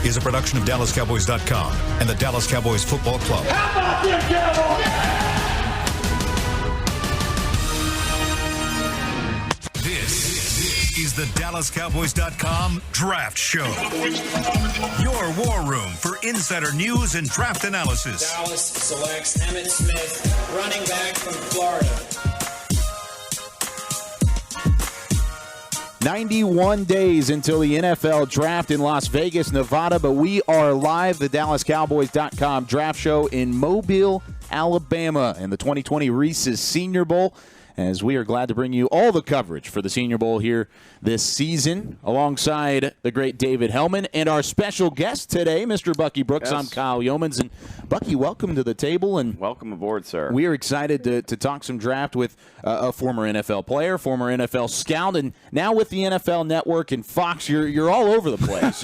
is a production of DallasCowboys.com and the Dallas Cowboys Football Club. How about them Cowboys? This is the DallasCowboys.com Draft Show. Your war room for insider news and draft analysis. Dallas selects Emmitt Smith, running back from Florida. 91 days until the NFL draft in Las Vegas, Nevada, but we are live, the DallasCowboys.com draft show in Mobile, Alabama, and the 2020 Reese's Senior Bowl, as we are glad to bring you all the coverage for the Senior Bowl here this season, alongside the great David Helman and our special guest today, Mr. Bucky Brooks. Yes. I'm Kyle Youmans, and Bucky, welcome to the table. And welcome aboard, sir. We are excited to talk some draft with a former NFL player, former NFL scout, and now with the NFL Network and Fox, you're all over the place.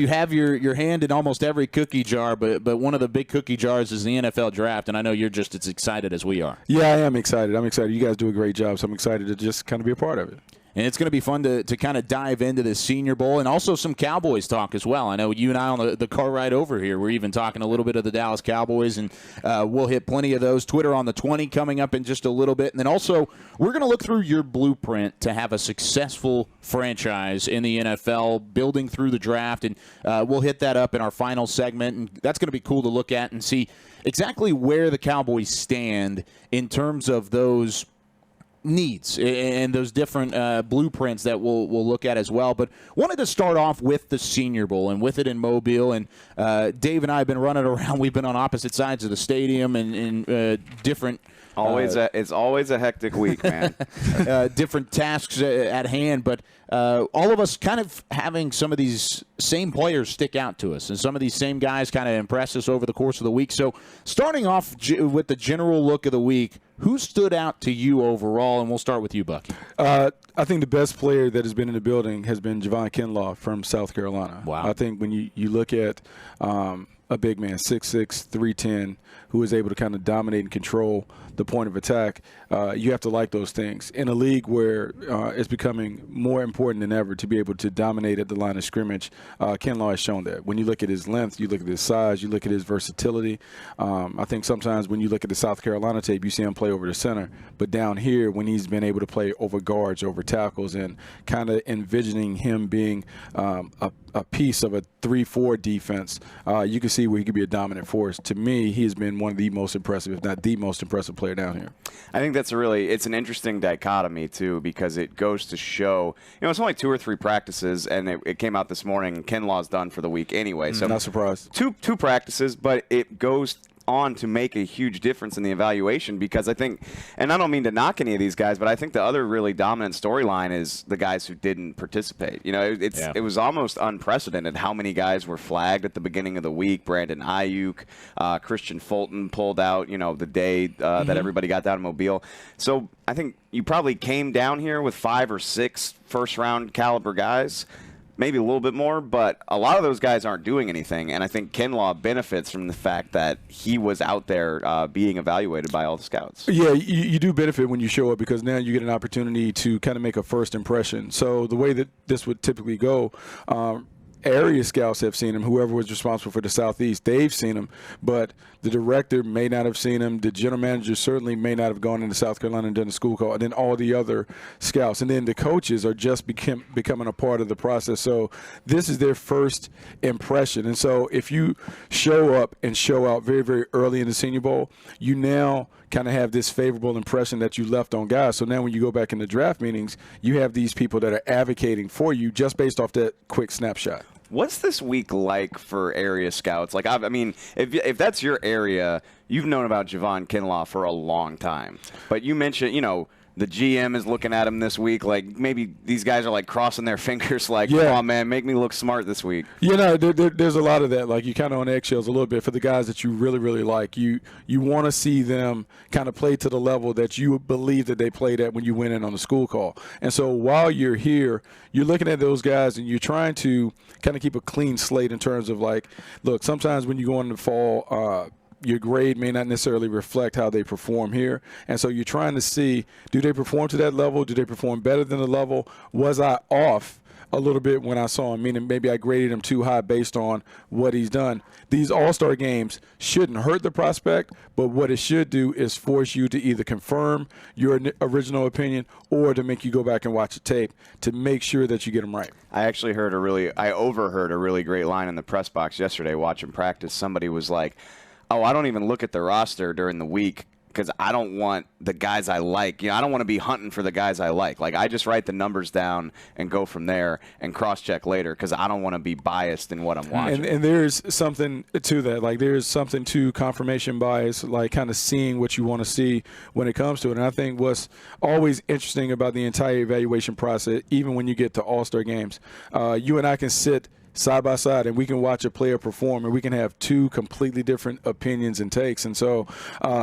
you have your hand in almost every cookie jar, but one of the big cookie jars is the NFL draft, and I know you're just as excited as we are. Yeah, I am excited. You guys do a great job, so I'm excited to just kind of be a part of it. And it's going to be fun to kind of dive into this Senior Bowl and also some Cowboys talk as well. I know you and I on the car ride over here, we're even talking a little bit of the Dallas Cowboys, and we'll hit plenty of those. Twitter on the 20 coming up in just a little bit. And then also, we're going to look through your blueprint to have a successful franchise in the NFL, building through the draft. And we'll hit that up in our final segment. And that's going to be cool to look at and see exactly where the Cowboys stand in terms of those needs and those different blueprints that we'll look at as well. But wanted to start off with the Senior Bowl and with it in Mobile. And Dave and I have been running around. We've been on opposite sides of the stadium and different. It's always a hectic week, man. Different tasks at hand, but all of us kind of having some of these same players stick out to us, and some of these same guys kind of impress us over the course of the week. So starting off with the general look of the week, who stood out to you overall? And we'll start with you, Bucky. I think the best player that has been in the building has been Javon Kinlaw from South Carolina. Wow. I think when you look at a big man, 6'6", 310, who is able to kind of dominate and control the point of attack, you have to like those things. In a league where it's becoming more important than ever to be able to dominate at the line of scrimmage, Kinlaw has shown that. When you look at his length, you look at his size, you look at his versatility. I think sometimes when you look at the South Carolina tape, you see him play over the center. But down here, when he's been able to play over guards, over tackles, and kind of envisioning him being a piece of a 3-4 defense, you can see where he could be a dominant force. To me, he has been one of the most impressive, if not the most impressive player down here. I think it's an interesting dichotomy, too, because it goes to show, it's only 2 or 3 practices, and it came out this morning, Kinlaw's done for the week anyway. So not surprised. Two practices, but it goes on to make a huge difference in the evaluation, because I think, and I don't mean to knock any of these guys, but I think the other really dominant storyline is the guys who didn't participate. It was almost unprecedented how many guys were flagged at the beginning of the week. Brandon Ayuk, Christian Fulton pulled out, the day that everybody got down to Mobile. So I think you probably came down here with 5 or 6 first-round caliber guys. Maybe a little bit more, but a lot of those guys aren't doing anything, and I think Kinlaw benefits from the fact that he was out there being evaluated by all the scouts. Yeah, you do benefit when you show up, because now you get an opportunity to kind of make a first impression. So the way that this would typically go, area scouts have seen him. Whoever was responsible for the Southeast, they've seen him, but the director may not have seen him. The general manager certainly may not have gone into South Carolina and done a school call, and then all the other scouts. And then the coaches are just becoming a part of the process. So this is their first impression. And so if you show up and show out very, very early in the Senior Bowl, you now kind of have this favorable impression that you left on guys. So now when you go back in the draft meetings, you have these people that are advocating for you just based off that quick snapshot. What's this week like for area scouts? Like, I mean, if that's your area, you've known about Javon Kinlaw for a long time. But you mentioned, the GM is looking at him this week. Like, maybe these guys are, like, crossing their fingers like, come on, man, make me look smart this week. There's a lot of that. Like, you kind of on eggshells a little bit for the guys that you really, really like. You want to see them kind of play to the level that you believe that they played at when you went in on the school call. And so while you're here, you're looking at those guys and you're trying to kind of keep a clean slate in terms of, like, look, sometimes when you go in the fall, your grade may not necessarily reflect how they perform here. And so you're trying to see, do they perform to that level? Do they perform better than the level? Was I off a little bit when I saw him, meaning maybe I graded him too high based on what he's done. These all-star games shouldn't hurt the prospect, but what it should do is force you to either confirm your original opinion or to make you go back and watch the tape to make sure that you get them right. I actually overheard a really great line in the press box yesterday watching practice. Somebody was like, oh, I don't even look at the roster during the week because I don't want the guys I like. I don't want to be hunting for the guys I like. Like, I just write the numbers down and go from there and cross-check later because I don't want to be biased in what I'm watching. And there's something to that. Like, there's something to confirmation bias, like kind of seeing what you want to see when it comes to it. And I think what's always interesting about the entire evaluation process, even when you get to all-star games, you and I can sit side by side and we can watch a player perform and we can have two completely different opinions and takes. And so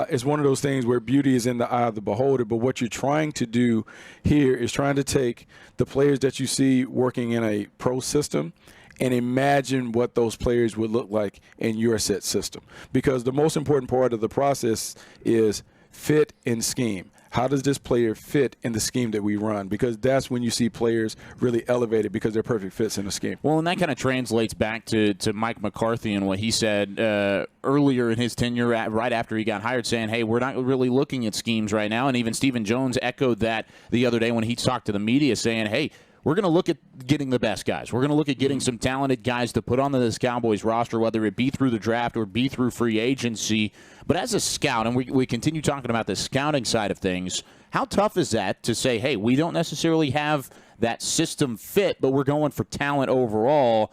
it's one of those things where beauty is in the eye of the beholder, but what you're trying to do here is trying to take the players that you see working in a pro system and imagine what those players would look like in your set system, because the most important part of the process is fit and scheme. How does this player fit in the scheme that we run? Because that's when you see players really elevated because they're perfect fits in the scheme. Well, and that kind of translates back to Mike McCarthy and what he said earlier in his tenure right after he got hired, saying, hey, we're not really looking at schemes right now. And even Stephen Jones echoed that the other day when he talked to the media, saying, hey, we're going to look at getting the best guys. We're going to look at getting some talented guys to put on this Cowboys roster, whether it be through the draft or be through free agency. But as a scout, and we continue talking about the scouting side of things, how tough is that to say, hey, we don't necessarily have that system fit, but we're going for talent overall,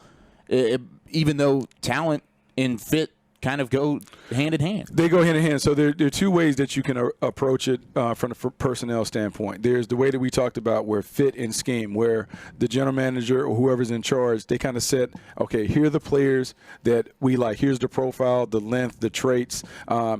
even though talent and fit kind of go hand in hand? They go hand in hand. So there are two ways that you can approach it from a personnel standpoint. There's the way that we talked about where fit and scheme, where the general manager or whoever's in charge, they kind of said, okay, here are the players that we like. Here's the profile, the length, the traits.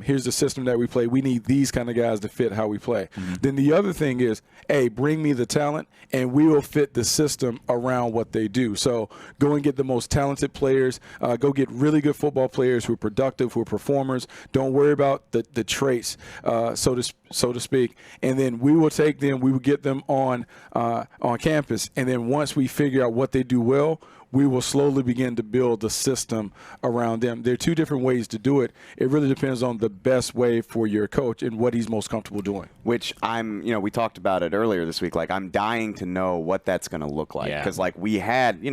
Here's the system that we play. We need these kind of guys to fit how we play. Mm-hmm. Then the other thing is, hey, bring me the talent, and we will fit the system around what they do. So go and get the most talented players. Go get really good football players who are productive, who are performers. Don't worry about the traits, so to speak. And then we will take them, we will get them on campus. And then once we figure out what they do well, we will slowly begin to build the system around them. There are two different ways to do it. It really depends on the best way for your coach and what he's most comfortable doing. Which we talked about it earlier this week. Like, I'm dying to know what that's going to look like. Because, like, we had,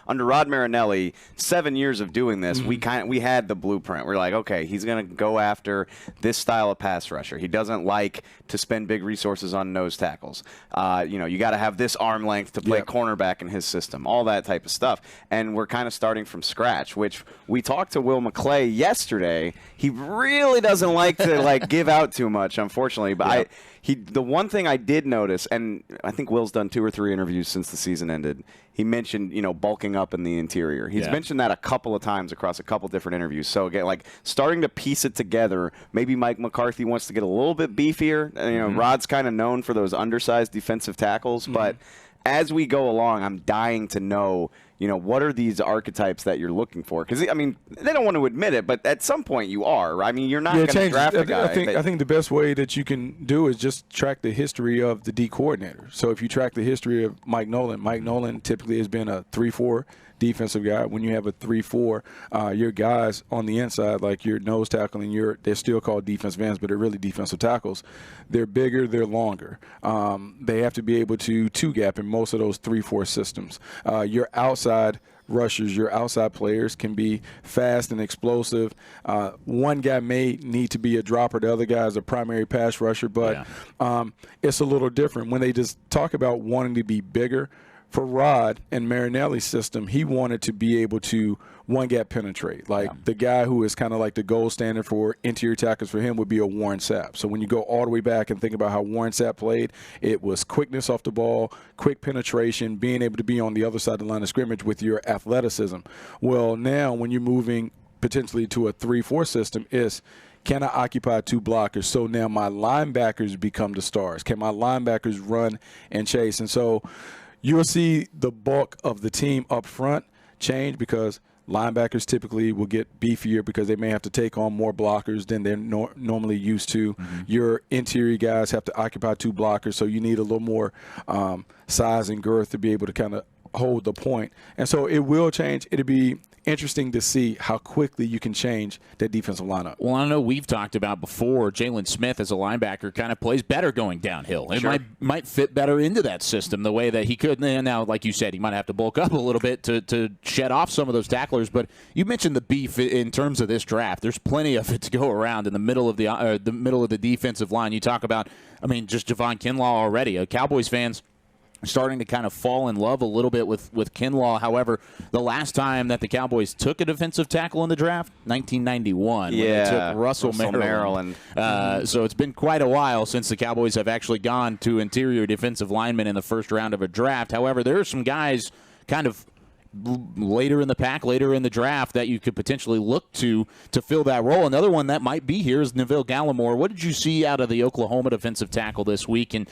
under Rod Marinelli, 7 years of doing this, mm-hmm. we had the blueprint. We're like, okay, he's going to go after this style of pass rusher. He doesn't like to spend big resources on nose tackles. You got to have this arm length to play cornerback in his system, all that type of stuff. And we're kind of starting from scratch, which we talked to Will McClay yesterday. He really doesn't like to give out too much, unfortunately. But the one thing I did notice, and I think Will's done 2 or 3 interviews since the season ended, he mentioned, bulking up in the interior. He's mentioned that a couple of times across a couple different interviews. So, again, starting to piece it together, maybe Mike McCarthy wants to get a little bit beefier. Mm-hmm. Rod's kind of known for those undersized defensive tackles. Mm-hmm. But as we go along, I'm dying to know, what are these archetypes that you're looking for? Because, they don't want to admit it, but at some point you are, right? You're not going to draft a guy. I think the best way that you can do is just track the history of the D coordinator. So if you track the history of Mike Nolan typically has been a 3-4 defensive guy. When you have a 3-4, your guys on the inside, like your nose tackle and they're still called defensive ends, but they're really defensive tackles. They're bigger, they're longer. They have to be able to two-gap in most of those 3-4 systems. Your outside rushers, your outside players can be fast and explosive. One guy may need to be a dropper. The other guy is a primary pass rusher, but it's a little different. When they just talk about wanting to be bigger, for Rod and Marinelli's system, he wanted to be able to one-gap penetrate. The guy who is kind of like the gold standard for interior tackles for him would be a Warren Sapp. So when you go all the way back and think about how Warren Sapp played, it was quickness off the ball, quick penetration, being able to be on the other side of the line of scrimmage with your athleticism. Well, now when you're moving potentially to a 3-4 system, can I occupy 2 blockers? So now my linebackers become the stars. Can my linebackers run and chase? And so you'll see the bulk of the team up front change because linebackers typically will get beefier because they may have to take on more blockers than they're normally used to. Mm-hmm. Your interior guys have to occupy 2 blockers, so you need a little more size and girth to be able to kind of hold the point. And so it will change. It'll be interesting to see how quickly you can change that defensive lineup. Well, I know we've talked about before, Jalen Smith as a linebacker kind of plays better going downhill. It might fit better into that system the way that he could. Now, like you said, he might have to bulk up a little bit to shed off some of those tacklers. But you mentioned the beef in terms of this draft. There's plenty of it to go around in the middle of the defensive line. You talk about, just Javon Kinlaw already. Cowboys fans starting to kind of fall in love a little bit with Kinlaw. However, the last time that the Cowboys took a defensive tackle in the draft, 1991, when they took Russell Maryland. So it's been quite a while since the Cowboys have actually gone to interior defensive linemen in the first round of a draft. However, there are some guys kind of later in the pack, later in the draft that you could potentially look to fill that role. Another one that might be here is Neville Gallimore. What did you see out of the Oklahoma defensive tackle this week, and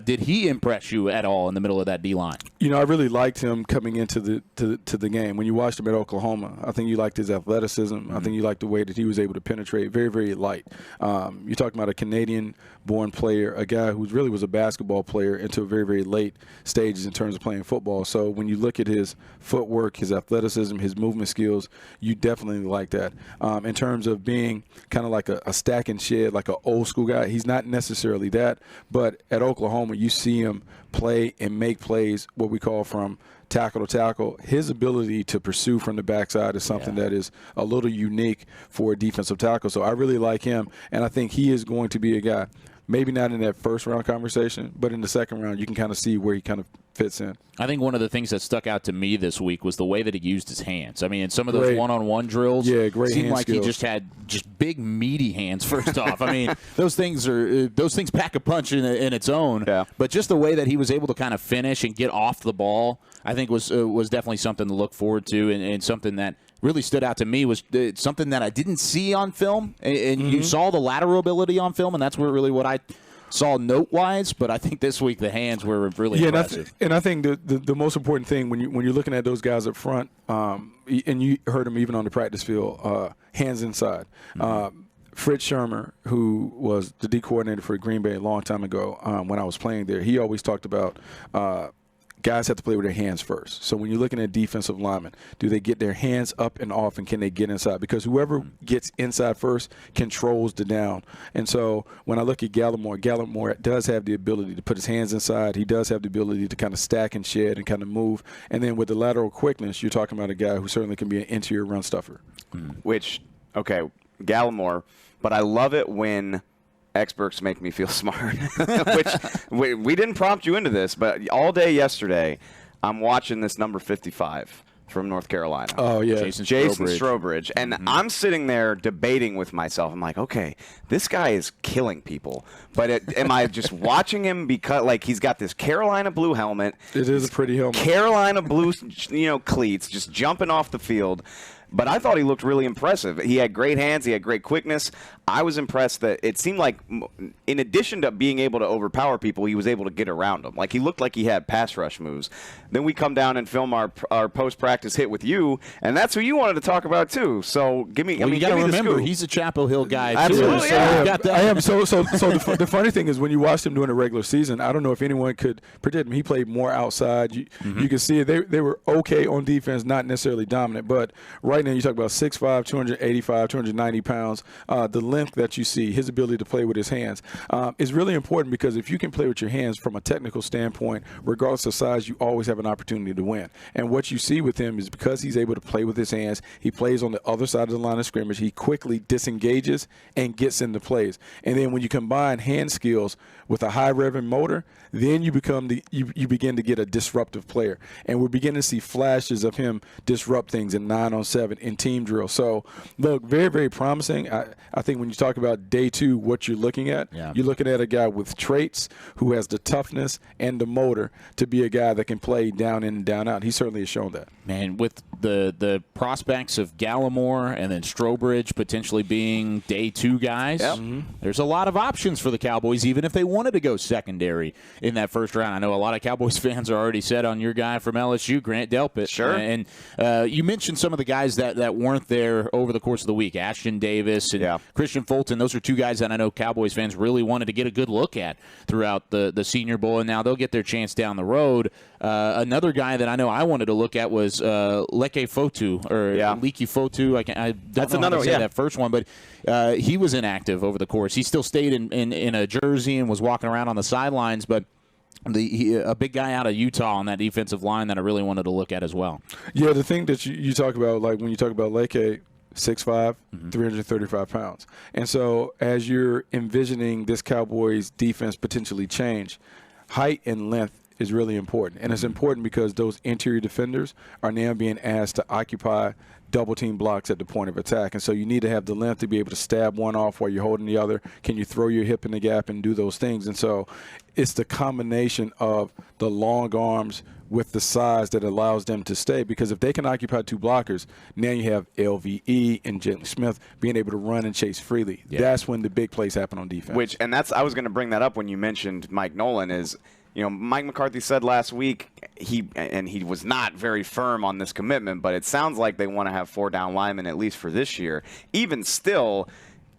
did he impress you at all in the middle of that D-line? I really liked him coming into the game. When you watched him at Oklahoma, I think you liked his athleticism. Mm-hmm. I think you liked the way that he was able to penetrate. Very, very light. You're talking about a Canadian-born player, a guy who really was a basketball player until very, very late stages in terms of playing football. So when you look at his footwork, his athleticism, his movement skills, you definitely like that. In terms of being kind of like a stack and shed, like an old school guy, he's not necessarily that. But at Oklahoma, you see him play and make plays, what we call from tackle to tackle. His ability to pursue from the backside is something that is a little unique for a defensive tackle. So I really like him, and I think he is going to be a guy, maybe not in that first round conversation, but in the second round, you can kind of see where he kind of fits in. I think one of the things that stuck out to me this week was the way that he used his hands. In some of those one-on-one drills, great seemed like skills. He just had big, meaty hands, first off. Those things pack a punch in its own. Yeah. But just the way that he was able to kind of finish and get off the ball, I think was definitely something to look forward to, and something that really stood out to me was something that I didn't see on film. And you saw the lateral ability on film, and that's what I saw note-wise, but I think this week the hands were really impressive. And I think the most important thing when you're looking at those guys up front, and you heard them even on the practice field, hands inside. Fritz Shermer, who was the D coordinator for Green Bay a long time ago when I was playing there, he always talked about guys have to play with their hands first. So when you're looking at defensive linemen, do they get their hands up and off, and can they get inside? Because whoever gets inside first controls the down. And so when I look at Gallimore does have the ability to put his hands inside. He does have the ability to kind of stack and shed and kind of move. And then with the lateral quickness, you're talking about a guy who certainly can be an interior run stuffer. Gallimore, but I love it when experts make me feel smart, which we didn't prompt you into this, but all day yesterday, I'm watching this number 55 from North Carolina. Oh, yeah. Jason Strobridge. And I'm sitting there debating with myself. I'm like, okay, this guy is killing people. But am I just watching him because, he's got this Carolina blue helmet. It is a pretty helmet. Carolina blue, cleats, just jumping off the field. But I thought he looked really impressive. He had great hands. He had great quickness. I was impressed that it seemed like, in addition to being able to overpower people, he was able to get around them. He looked like he had pass rush moves. Then we come down and film our post-practice hit with you, and that's who you wanted to talk about, too. So give me you got to remember, he's a Chapel Hill guy, too. Absolutely, so I am. So the funny thing is when you watched him during the regular season, I don't know if anyone could predict him. He played more outside. You could see it. They were okay on defense, not necessarily dominant, but right now you talk about 6'5", 285, 290 pounds. The length that you see, his ability to play with his hands, is really important, because if you can play with your hands from a technical standpoint, regardless of size, you always have an opportunity to win. And what you see with him is because he's able to play with his hands, he plays on the other side of the line of scrimmage, he quickly disengages and gets into plays. And then when you combine hand skills with a high revving motor, then you begin to get a disruptive player. And we're beginning to see flashes of him disrupt things in 9-on-7 in team drill. So, look, very, very promising. I think when you talk about day two, what you're looking at, you're looking at a guy with traits who has the toughness and the motor to be a guy that can play down in and down out. He certainly has shown that. Man, with the prospects of Gallimore and then Strobridge potentially being day two guys, there's a lot of options for the Cowboys, even if they wanted to go secondary in that first round. I know a lot of Cowboys fans are already set on your guy from LSU, Grant Delpit. Sure. And you mentioned some of the guys that weren't there over the course of the week. Ashton Davis and Christian Fulton, those are two guys that I know Cowboys fans really wanted to get a good look at throughout the Senior Bowl, and now they'll get their chance down the road. Another guy that I know I wanted to look at was Leke Fotu, or Leke Fotu. I don't know how to say that first one, but he was inactive over the course. He still stayed in a jersey and was walking around on the sidelines, but a big guy out of Utah on that defensive line that I really wanted to look at as well. Yeah, the thing that you talk about, like when you talk about Leke, 6'5", 335 pounds. And so as you're envisioning this Cowboys defense potentially change, height and length is really important. And it's important because those interior defenders are now being asked to occupy double-team blocks at the point of attack. And so you need to have the length to be able to stab one off while you're holding the other. Can you throw your hip in the gap and do those things? And so it's the combination of the long arms with the size that allows them to stay, because if they can occupy two blockers, now you have LVE and Jalen Smith being able to run and chase freely. Yeah. That's when the big plays happen on defense. I was going to bring that up when you mentioned Mike Nolan is, Mike McCarthy said last week he was not very firm on this commitment, but it sounds like they want to have 4 down linemen at least for this year. Even still,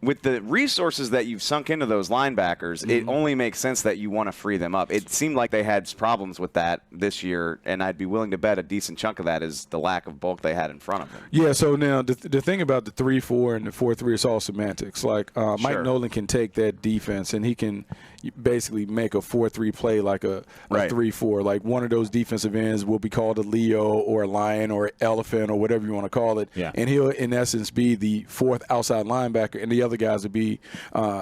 with the resources that you've sunk into those linebackers, it only makes sense that you want to free them up. It seemed like they had problems with that this year, and I'd be willing to bet a decent chunk of that is the lack of bulk they had in front of them. Yeah, so now the thing about the 3-4 and the 4-3, it's all semantics. Like Mike Nolan can take that defense, and he can basically make a 4-3 play like a 3-4. Like one of those defensive ends will be called a Leo or a Lion or Elephant or whatever you want to call it. Yeah. And he'll, in essence, be the fourth outside linebacker, and the other guys will be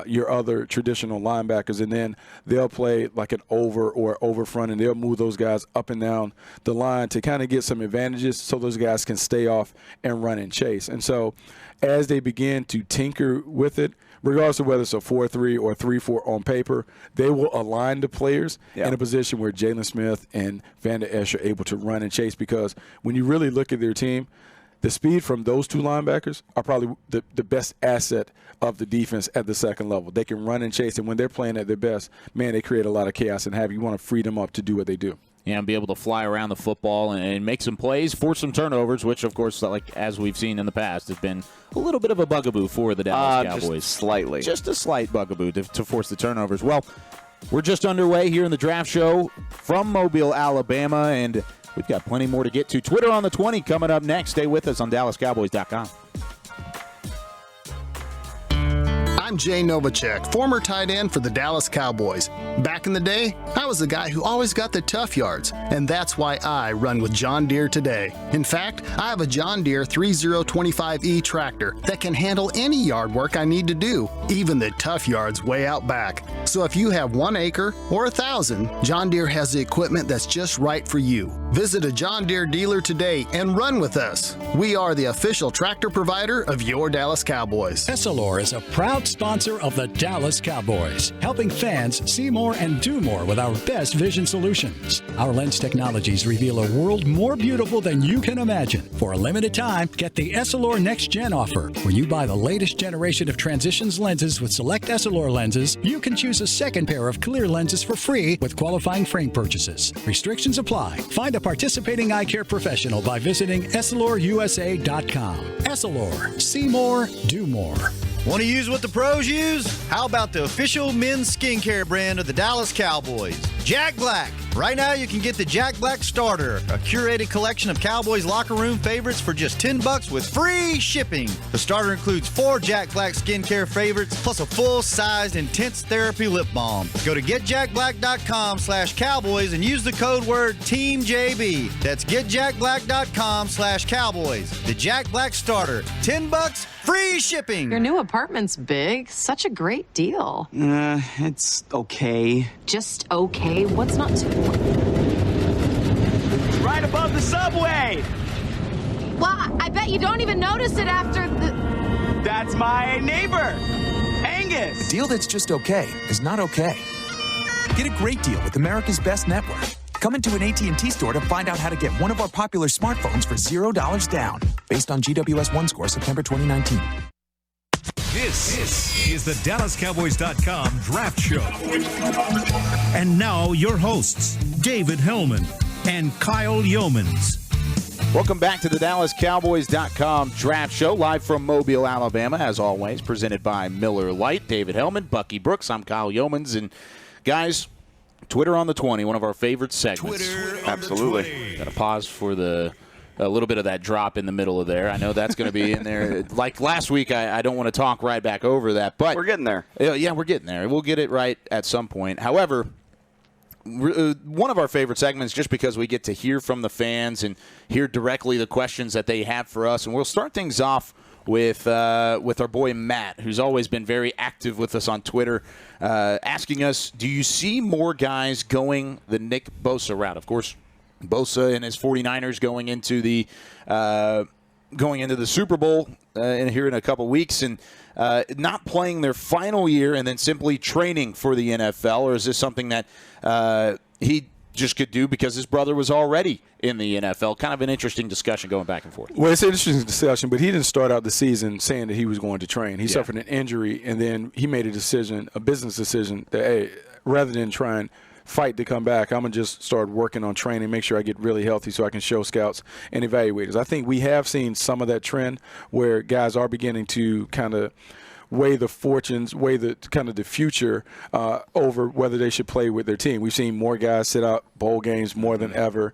your other traditional linebackers. And then they'll play like an over or over front, and they'll move those guys up and down the line to kind of get some advantages so those guys can stay off and run and chase. And so as they begin to tinker with it, regardless of whether it's a 4-3 or 3-4 on paper, they will align the players in a position where Jalen Smith and Van Der Esch are able to run and chase, because when you really look at their team, the speed from those two linebackers are probably the best asset of the defense at the second level. They can run and chase, and when they're playing at their best, man, they create a lot of chaos and havoc. You want to free them up to do what they do. And be able to fly around the football and make some plays, force some turnovers, which, of course, like as we've seen in the past, has been a little bit of a bugaboo for the Dallas Cowboys. Just slightly. Just a slight bugaboo to force the turnovers. Well, we're just underway here in the draft show from Mobile, Alabama, and we've got plenty more to get to. Twitter on the 20 coming up next. Stay with us on DallasCowboys.com. I'm Jay Novacek, former tight end for the Dallas Cowboys. Back in the day, I was the guy who always got the tough yards, and that's why I run with John Deere today. In fact, I have a John Deere 3025E tractor that can handle any yard work I need to do, even the tough yards way out back. So if you have 1 acre or 1,000, John Deere has the equipment that's just right for you. Visit a John Deere dealer today and run with us. We are the official tractor provider of your Dallas Cowboys. Essilor is a proud sponsor of the Dallas Cowboys, helping fans see more and do more with our best vision solutions. Our lens technologies reveal a world more beautiful than you can imagine. For a limited time, get the Essilor Next Gen offer. When you buy the latest generation of Transitions lenses with select Essilor lenses, you can choose a second pair of clear lenses for free with qualifying frame purchases. Restrictions apply. Find a participating eye care professional by visiting EssilorUSA.com. Essilor. See more, do more. Want to use what the pros use? How about the official men's skincare brand of the Dallas Cowboys, Jack Black? Right now you can get the Jack Black Starter, a curated collection of Cowboys locker room favorites for just $10 with free shipping. The starter includes 4 Jack Black skincare favorites plus a full-sized intense therapy lip balm. Go to getjackblack.com/Cowboys and use the code word TEAMJB. That's getjackblack.com/Cowboys. The Jack Black Starter, $10, free shipping. Your new apartment's big. Such a great deal. It's okay. Just okay? What's not to? It's right above the subway. Well, I bet you don't even notice it after the... That's my neighbor, Angus. A deal that's just okay is not okay. Get a great deal with America's Best Network. Come into an AT&T store to find out how to get one of our popular smartphones for $0 down. Based on GWS 1 score, September 2019. This is the DallasCowboys.com Draft Show. And now your hosts, David Helman and Kyle Youmans. Welcome back to the DallasCowboys.com Draft Show, live from Mobile, Alabama, as always, presented by Miller Lite. David Helman, Bucky Brooks, I'm Kyle Youmans, and guys, Twitter on the 20, one of our favorite segments. Absolutely. Got to pause for a little bit of that drop in the middle of there. I know that's going to be in there. Like last week, I don't want to talk right back over that, but we're getting there. Yeah, we're getting there. We'll get it right at some point. However, one of our favorite segments just because we get to hear from the fans and hear directly the questions that they have for us. And we'll start things off with our boy Matt, who's always been very active with us on Twitter, asking us, do you see more guys going the Nick Bosa route? Of course, Bosa and his 49ers going into the Super Bowl here in a couple weeks and not playing their final year and then simply training for the NFL, or is this something that he just could do because his brother was already in the NFL? Kind of an interesting discussion going back and forth. Well, it's an interesting discussion, but he didn't start out the season saying that he was going to train. He suffered an injury, and then he made a business decision that, hey, rather than try and fight to come back, I'm going to just start working on training, make sure I get really healthy so I can show scouts and evaluators. I think we have seen some of that trend where guys are beginning to kind of weigh the fortunes, weigh the kind of the future over whether they should play with their team. We've seen more guys sit out bowl games more than ever.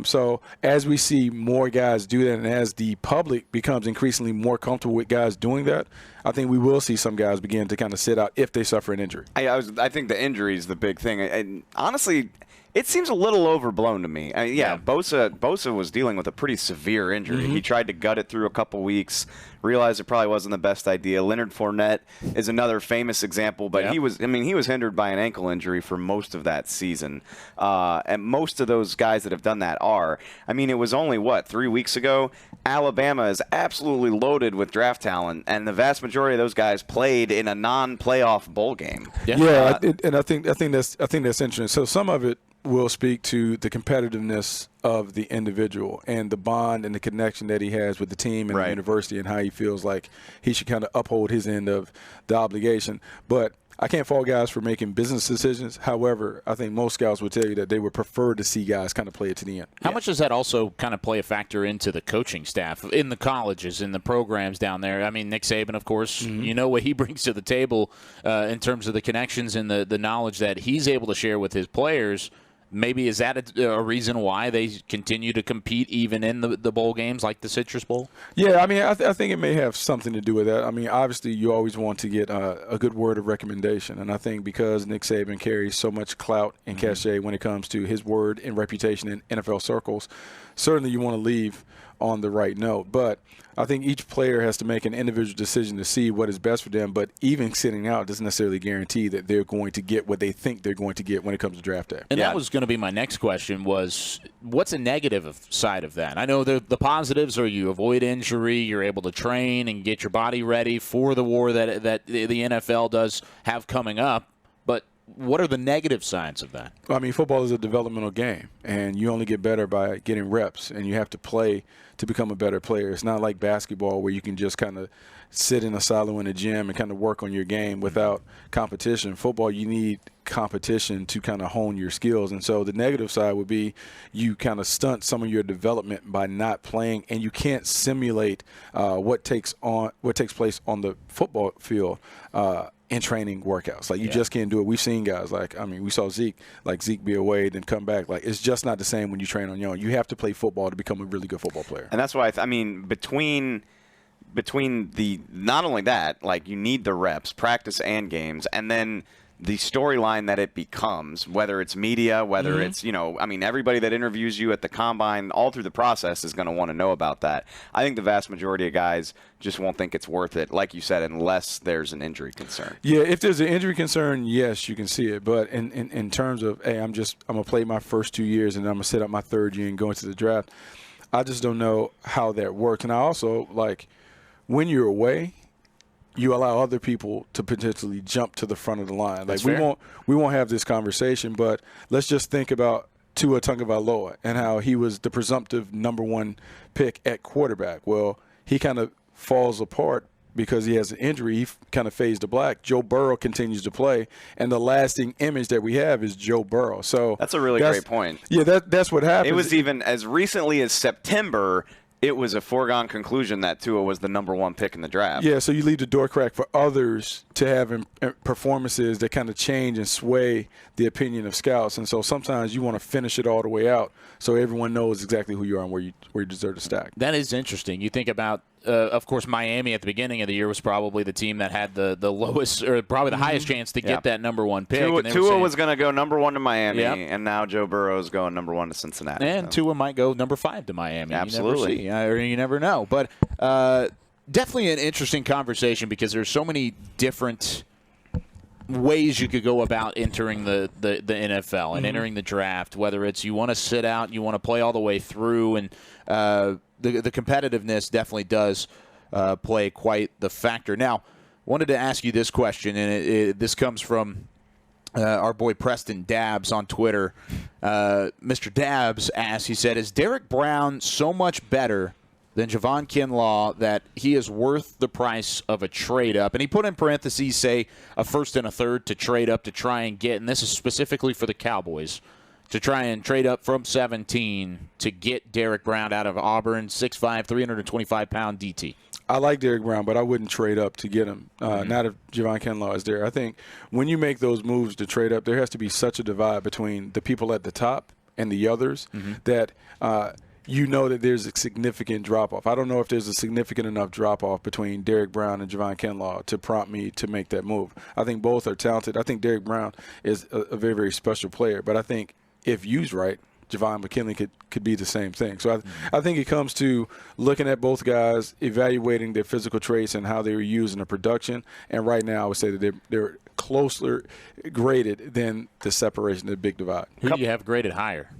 So as we see more guys do that, and as the public becomes increasingly more comfortable with guys doing that, I think we will see some guys begin to kind of sit out if they suffer an injury. I think the injury is the big thing. And honestly, it seems a little overblown to me. Bosa was dealing with a pretty severe injury. Mm-hmm. He tried to gut it through a couple weeks, realized it probably wasn't the best idea. Leonard Fournette is another famous example, but he was hindered by an ankle injury for most of that season. And most of those guys that have done that it was only, 3 weeks ago? Alabama is absolutely loaded with draft talent, and the vast majority of those guys played in a non-playoff bowl game. And I think that's interesting. So some of it will speak to the competitiveness of the individual and the bond and the connection that he has with the team and the university, and how he feels like he should kind of uphold his end of the obligation. But I can't fault guys for making business decisions. However, I think most scouts would tell you that they would prefer to see guys kind of play it to the end. How much does that also kind of play a factor into the coaching staff in the colleges, in the programs down there? I mean, Nick Saban, of course, you know what he brings to the table in terms of the connections and the knowledge that he's able to share with his players. Maybe is that a reason why they continue to compete even in the bowl games like the Citrus Bowl? Yeah, I think it may have something to do with that. Obviously you always want to get a good word of recommendation, and I think because Nick Saban carries so much clout and cachet when it comes to his word and reputation in NFL circles, certainly you want to leave on the right note. But I think each player has to make an individual decision to see what is best for them, but even sitting out doesn't necessarily guarantee that they're going to get what they think they're going to get when it comes to draft day. And that was going to be my next question, was what's a negative side of that? I know the positives are you avoid injury, you're able to train and get your body ready for the war that the NFL does have coming up, but what are the negative sides of that? Football is a developmental game, and you only get better by getting reps, and you have to play to become a better player. It's not like basketball where you can just kind of sit in a silo in a gym and kind of work on your game without competition. Football, you need competition to kind of hone your skills. And so the negative side would be you kind of stunt some of your development by not playing, and you can't simulate what takes place on the football field in training workouts. You just can't do it. We've seen guys we saw Zeke be away and come back. It's just not the same when you train on your own. You have to play football to become a really good football player. And that's why between the not only that, you need the reps, practice and games, and then the storyline that it becomes, whether it's media, whether it's, everybody that interviews you at the combine, all through the process is going to want to know about that. I think the vast majority of guys just won't think it's worth it, like you said, unless there's an injury concern. Yeah, if there's an injury concern, yes, you can see it. But in terms of, hey, I'm going to play my first 2 years and I'm going to set up my third year and go into the draft, I just don't know how that works. And I also, when you're away, you allow other people to potentially jump to the front of the line. We won't have this conversation, but let's just think about Tua Tagovailoa and how he was the presumptive number one pick at quarterback. Well, he kind of falls apart because he has an injury, he kind of fades to black. Joe Burrow continues to play, and the lasting image that we have is Joe Burrow. So that's a really great point. Yeah, that's what happens. It was even as recently as September. It was a foregone conclusion that Tua was the number 1 pick in the draft. Yeah, so you leave the door crack for others to have performances that kind of change and sway the opinion of scouts. And so sometimes you want to finish it all the way out so everyone knows exactly who you are and where you deserve to stack. That is interesting. You think about, of course, Miami at the beginning of the year was probably the team that had the lowest or probably the highest chance to get that number 1 pick. Tua was going to go number 1 to Miami, and now Joe Burrow is going number 1 to Cincinnati. And Tua might go number 5 to Miami. Absolutely. You never know. But definitely an interesting conversation because there's so many different ways you could go about entering the NFL and entering the draft, whether it's you want to sit out, you want to play all the way through, and the competitiveness definitely does play quite the factor. Now, wanted to ask you this question, and this comes from our boy Preston Dabbs on Twitter. Mr. Dabbs asked, he said, is Derrick Brown so much better than Javon Kinlaw that he is worth the price of a trade up? And he put in parentheses, say, a first and a third to trade up to try and get, and this is specifically for the Cowboys, to try and trade up from 17 to get Derrick Brown out of Auburn, 6'5", 325-pound DT. I like Derrick Brown, but I wouldn't trade up to get him. Not if Javon Kinlaw is there. I think when you make those moves to trade up, there has to be such a divide between the people at the top and the others that you know that there's a significant drop-off. I don't know if there's a significant enough drop-off between Derrick Brown and Javon Kinlaw to prompt me to make that move. I think both are talented. I think Derrick Brown is a very, very special player. But I think if used right, Javon McKinley could be the same thing. So I think it comes to looking at both guys, evaluating their physical traits and how they were used in the production. And right now I would say that they're closer graded than the separation, the big divide. Who do you have graded higher?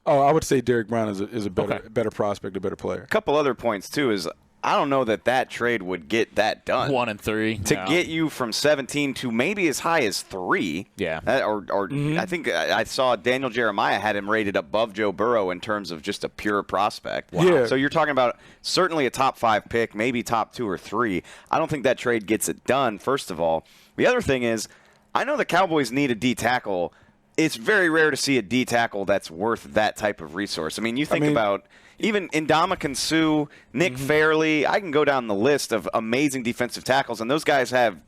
Oh, I would say Derrick Brown is a better prospect, a better player. A couple other points, too, is I don't know that trade would get that done. 1 and 3. To get you from 17 to maybe as high as 3. Yeah. I think I saw Daniel Jeremiah had him rated above Joe Burrow in terms of just a pure prospect. Wow. Yeah. So you're talking about certainly a top 5 pick, maybe top 2 or 3. I don't think that trade gets it done, first of all. The other thing is, I know the Cowboys need a D tackle. It's very rare to see a D tackle that's worth that type of resource. I mean, you think about even Ndamukong Suh, Nick Fairley. I can go down the list of amazing defensive tackles, and those guys have,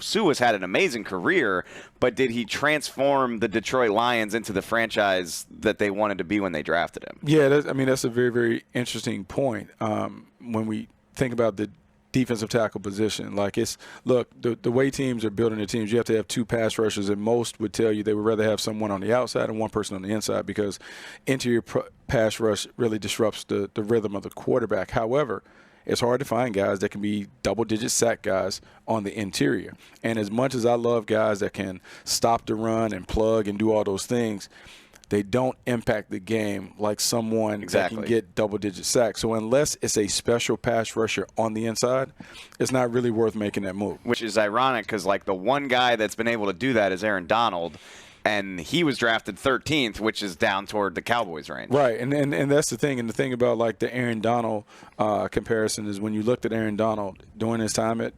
Suh has had an amazing career, but did he transform the Detroit Lions into the franchise that they wanted to be when they drafted him? Yeah, that's a very, very interesting point. When we think about the defensive tackle position, the way teams are building their teams, you have to have 2 pass rushers, and most would tell you they would rather have someone on the outside and one person on the inside because interior pass rush really disrupts the rhythm of the quarterback. However, it's hard to find guys that can be double-digit sack guys on the interior. And as much as I love guys that can stop the run and plug and do all those things, they don't impact the game like someone that can get double-digit sacks. So unless it's a special pass rusher on the inside, it's not really worth making that move. Which is ironic because, the one guy that's been able to do that is Aaron Donald, and he was drafted 13th, which is down toward the Cowboys range. Right, and that's the thing. And the thing about, the Aaron Donald comparison is when you looked at Aaron Donald during his time at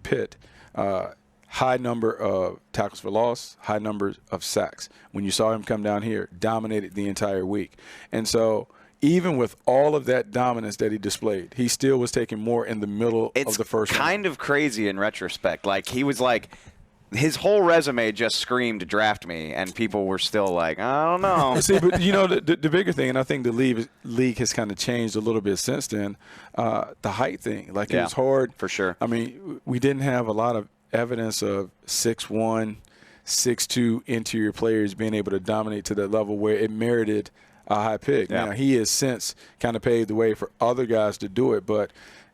Pitt, high number of tackles for loss, high numbers of sacks. When you saw him come down here, dominated the entire week. And so even with all of that dominance that he displayed, he still was taking more in the middle of the first round. It's kind of crazy in retrospect. He was his whole resume just screamed draft me, and people were still I don't know. See, but the bigger thing, and I think the league has kind of changed a little bit since then, the height thing. It was hard. For sure. I mean, we didn't have a lot of evidence of 6'1", 6'2" interior players being able to dominate to that level where it merited a high pick. Yeah. Now, he has since kind of paved the way for other guys to do it, but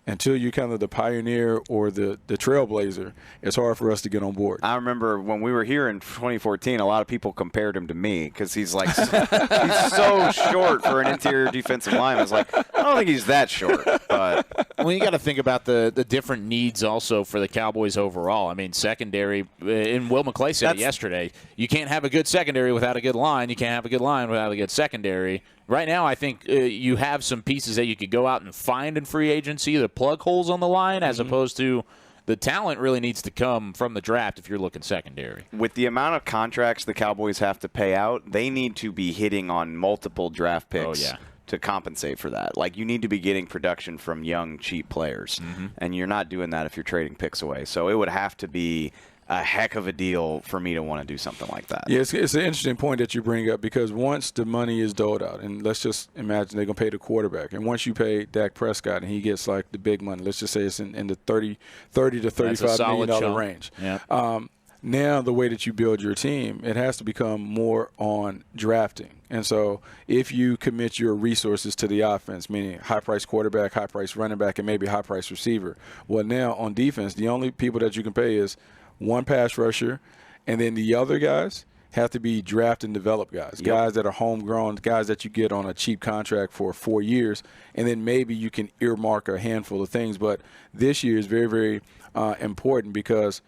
until you're kind of the pioneer or the trailblazer, it's hard for us to get on board. I remember when we were here in 2014, a lot of people compared him to me because he's he's so short for an interior defensive lineman. I was I don't think he's that short, but Well, you got to think about the different needs also for the Cowboys overall. I mean, secondary, and Will McClay said it yesterday, you can't have a good secondary without a good line. You can't have a good line without a good secondary. Right now, I think you have some pieces that you could go out and find in free agency to plug holes on the line, as opposed to the talent really needs to come from the draft if you're looking secondary. With the amount of contracts the Cowboys have to pay out, they need to be hitting on multiple draft picks to compensate for that. Like, you need to be getting production from young, cheap players, and you're not doing that if you're trading picks away. So it would have to be a heck of a deal for me to want to do something like that. Yeah, it's an interesting point that you bring up, because once the money is doled out, and let's just imagine they're going to pay the quarterback, and once you pay Dak Prescott and he gets like the big money, let's just say it's in the $30 to $35 million range. Yeah. Now the way that you build your team, it has to become more on drafting. And so if you commit your resources to the offense, meaning high-priced quarterback, high-priced running back, and maybe high-priced receiver, well, now on defense, the only people that you can pay is one pass rusher, and then the other guys have to be draft and develop guys, guys that are homegrown, guys that you get on a cheap contract for 4 years, and then maybe you can earmark a handful of things. But this year is very, very important, because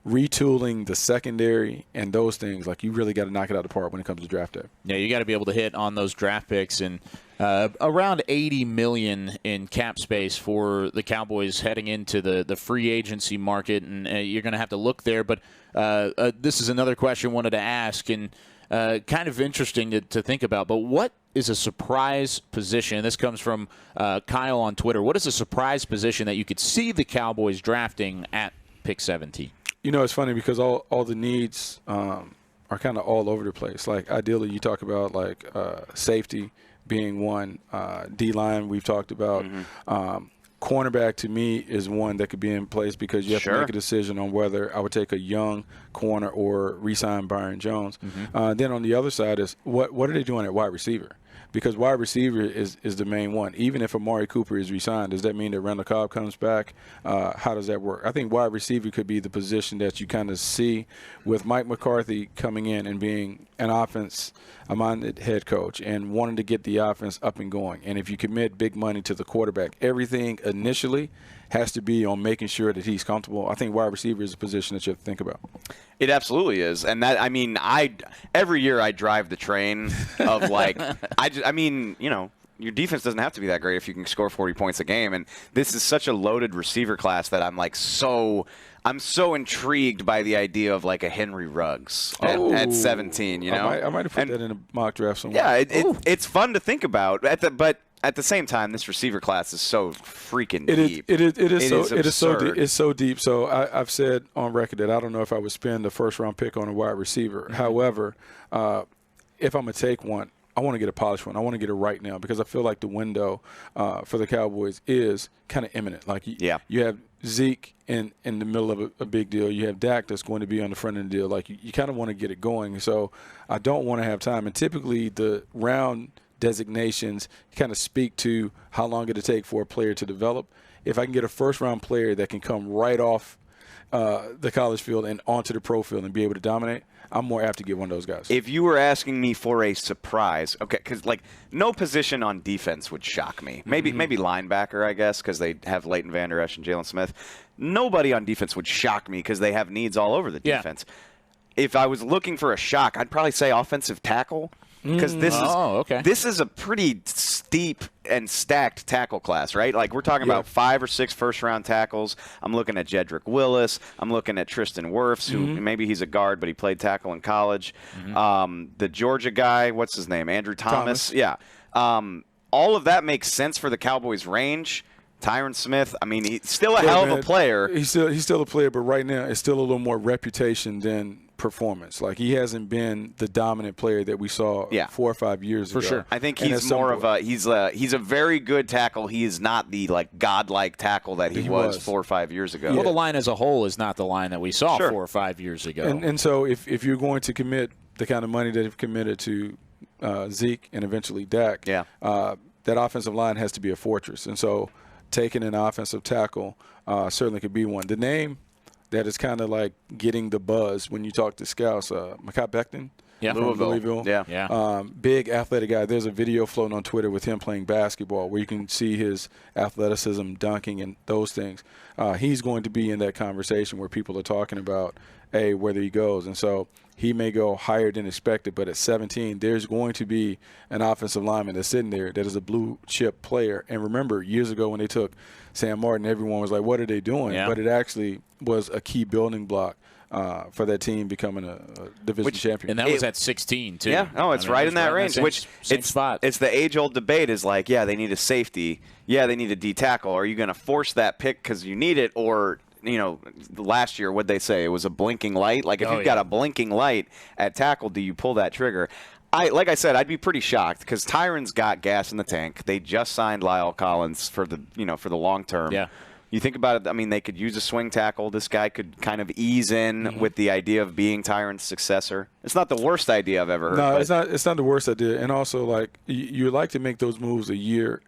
retooling the secondary and those things, like, you really got to knock it out of the park when it comes to draft day. Yeah, you got to be able to hit on those draft picks, and around $80 million in cap space for the Cowboys heading into the free agency market, and you're going to have to look there. But this is another question I wanted to ask, and kind of interesting to think about. But what is a surprise position? This comes from Kyle on Twitter. What is a surprise position that you could see the Cowboys drafting at pick 17? You know, it's funny because all the needs are kind of all over the place. Like, ideally, you talk about, like, safety being one, D-line we've talked about. Cornerback, to me, is one that could be in place, because you have to make a decision on whether I would take a young corner or re-sign Byron Jones. Then on the other side is what are they doing at wide receiver? Because wide receiver is the main one. Even if Amari Cooper is re-signed, does that mean that Randall Cobb comes back? How does that work? I think wide receiver could be the position that you kind of see with Mike McCarthy coming in and being an offense-minded head coach and wanting to get the offense up and going. And if you commit big money to the quarterback, everything initially has to be on making sure that he's comfortable. I think wide receiver is a position that you have to think about. It absolutely is. And that, I mean, every year I drive the train of, like, I mean, you know, your defense doesn't have to be that great if you can score 40 points a game. And this is such a loaded receiver class that I'm so intrigued by the idea of, like, a Henry Ruggs at 17, you know? I might have put that in a mock draft somewhere. Yeah, it's fun to think about. But at the same time, this receiver class is so freaking deep. It is so deep. So I've said on record that I don't know if I would spend a first-round pick on a wide receiver. However, if I'm going to take one, I want to get a polished one. I want to get it right now, because I feel like the window for the Cowboys is kind of imminent. Like, you have Zeke in the middle of a big deal. You have Dak that's going to be on the front end of the deal. Like, you kind of want to get it going. So I don't want to have time. And typically the round designations kind of speak to how long it'll take for a player to develop. If I can get a first-round player that can come right off the college field and onto the pro field and be able to dominate, I'm more apt to get one of those guys. If you were asking me for a surprise, okay, because, like, no position on defense would shock me. Maybe linebacker, I guess, because they have Leighton Vander Esch and Jalen Smith. Nobody on defense would shock me because they have needs all over the defense. If I was looking for a shock, I'd probably say offensive tackle. Because this is a pretty steep and stacked tackle class, right? Like, we're talking about 5 or 6 first-round tackles. I'm looking at Jedrick Willis. I'm looking at Tristan Wirfs, who maybe he's a guard, but he played tackle in college. The Georgia guy, what's his name? Andrew Thomas. Yeah. All of that makes sense for the Cowboys' range. Tyron Smith, I mean, he's still a hell of a player. He's still a player, but right now it's still a little more reputation than performance. Like, he hasn't been the dominant player that we saw 4 or 5 years ago. For sure. I think he's more of he's a very good tackle. He is not the, like, godlike tackle that he was 4 or 5 years ago. Well, the line as a whole is not the line that we saw 4 or 5 years ago. And so if you're going to commit the kind of money that you've committed to Zeke and eventually Dak, that offensive line has to be a fortress. And so taking an offensive tackle certainly could be one. The name that is kind of like getting the buzz when you talk to scouts, Mekhi Becton, Yeah, from Louisville. Yeah. Big athletic guy. There's a video floating on Twitter with him playing basketball where you can see his athleticism, dunking, and those things. He's going to be in that conversation where people are talking about, whether he goes. And so he may go higher than expected, but at 17, there's going to be an offensive lineman that's sitting there that is a blue-chip player. And remember, years ago when they took Sam Martin, everyone was like, what are they doing? Yeah. But it actually was a key building block for that team becoming a division champion. And that was at 16, too. Yeah, it's right in that range. Same spot. It's the age-old debate is like, they need a safety. Yeah, they need a D-tackle. Are you going to force that pick because you need it, or last year, what'd they say? It was a blinking light. Like, if you've got a blinking light at tackle, do you pull that trigger? Like I said, I'd be pretty shocked because Tyron's got gas in the tank. They just signed Lyle Collins for the long term. Yeah. You think about it, I mean, they could use a swing tackle. This guy could kind of ease in with the idea of being Tyron's successor. It's not the worst idea I've ever heard. No, it's not the worst idea. And also, like, you like to make those moves a year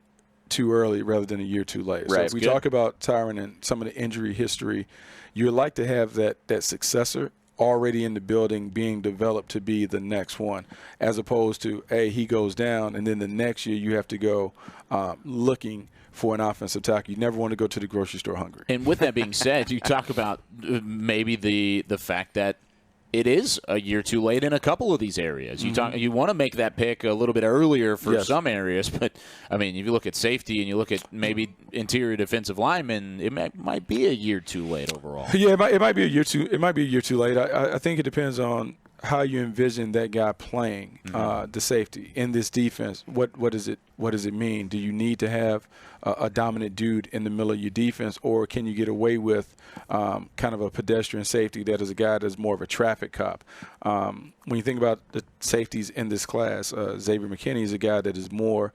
too early rather than a year too late. Right. So if we talk about Tyron and some of the injury history, you would like to have that successor already in the building being developed to be the next one, as opposed to, he goes down, and then the next year you have to go looking for an offensive tackle. You never want to go to the grocery store hungry. And with that being said, you talk about maybe the fact that it is a year too late in a couple of these areas. You want to make that pick a little bit earlier for some areas, but I mean, if you look at safety and you look at maybe interior defensive linemen, it might be a year too late overall. Yeah, it might be a year too. It might be a year too late. I think it depends on how you envision that guy playing the safety in this defense. What does it mean? Do you need to have a dominant dude in the middle of your defense, or can you get away with kind of a pedestrian safety that is a guy that's more of a traffic cop? When you think about the safeties in this class, Xavier McKinney is a guy that is more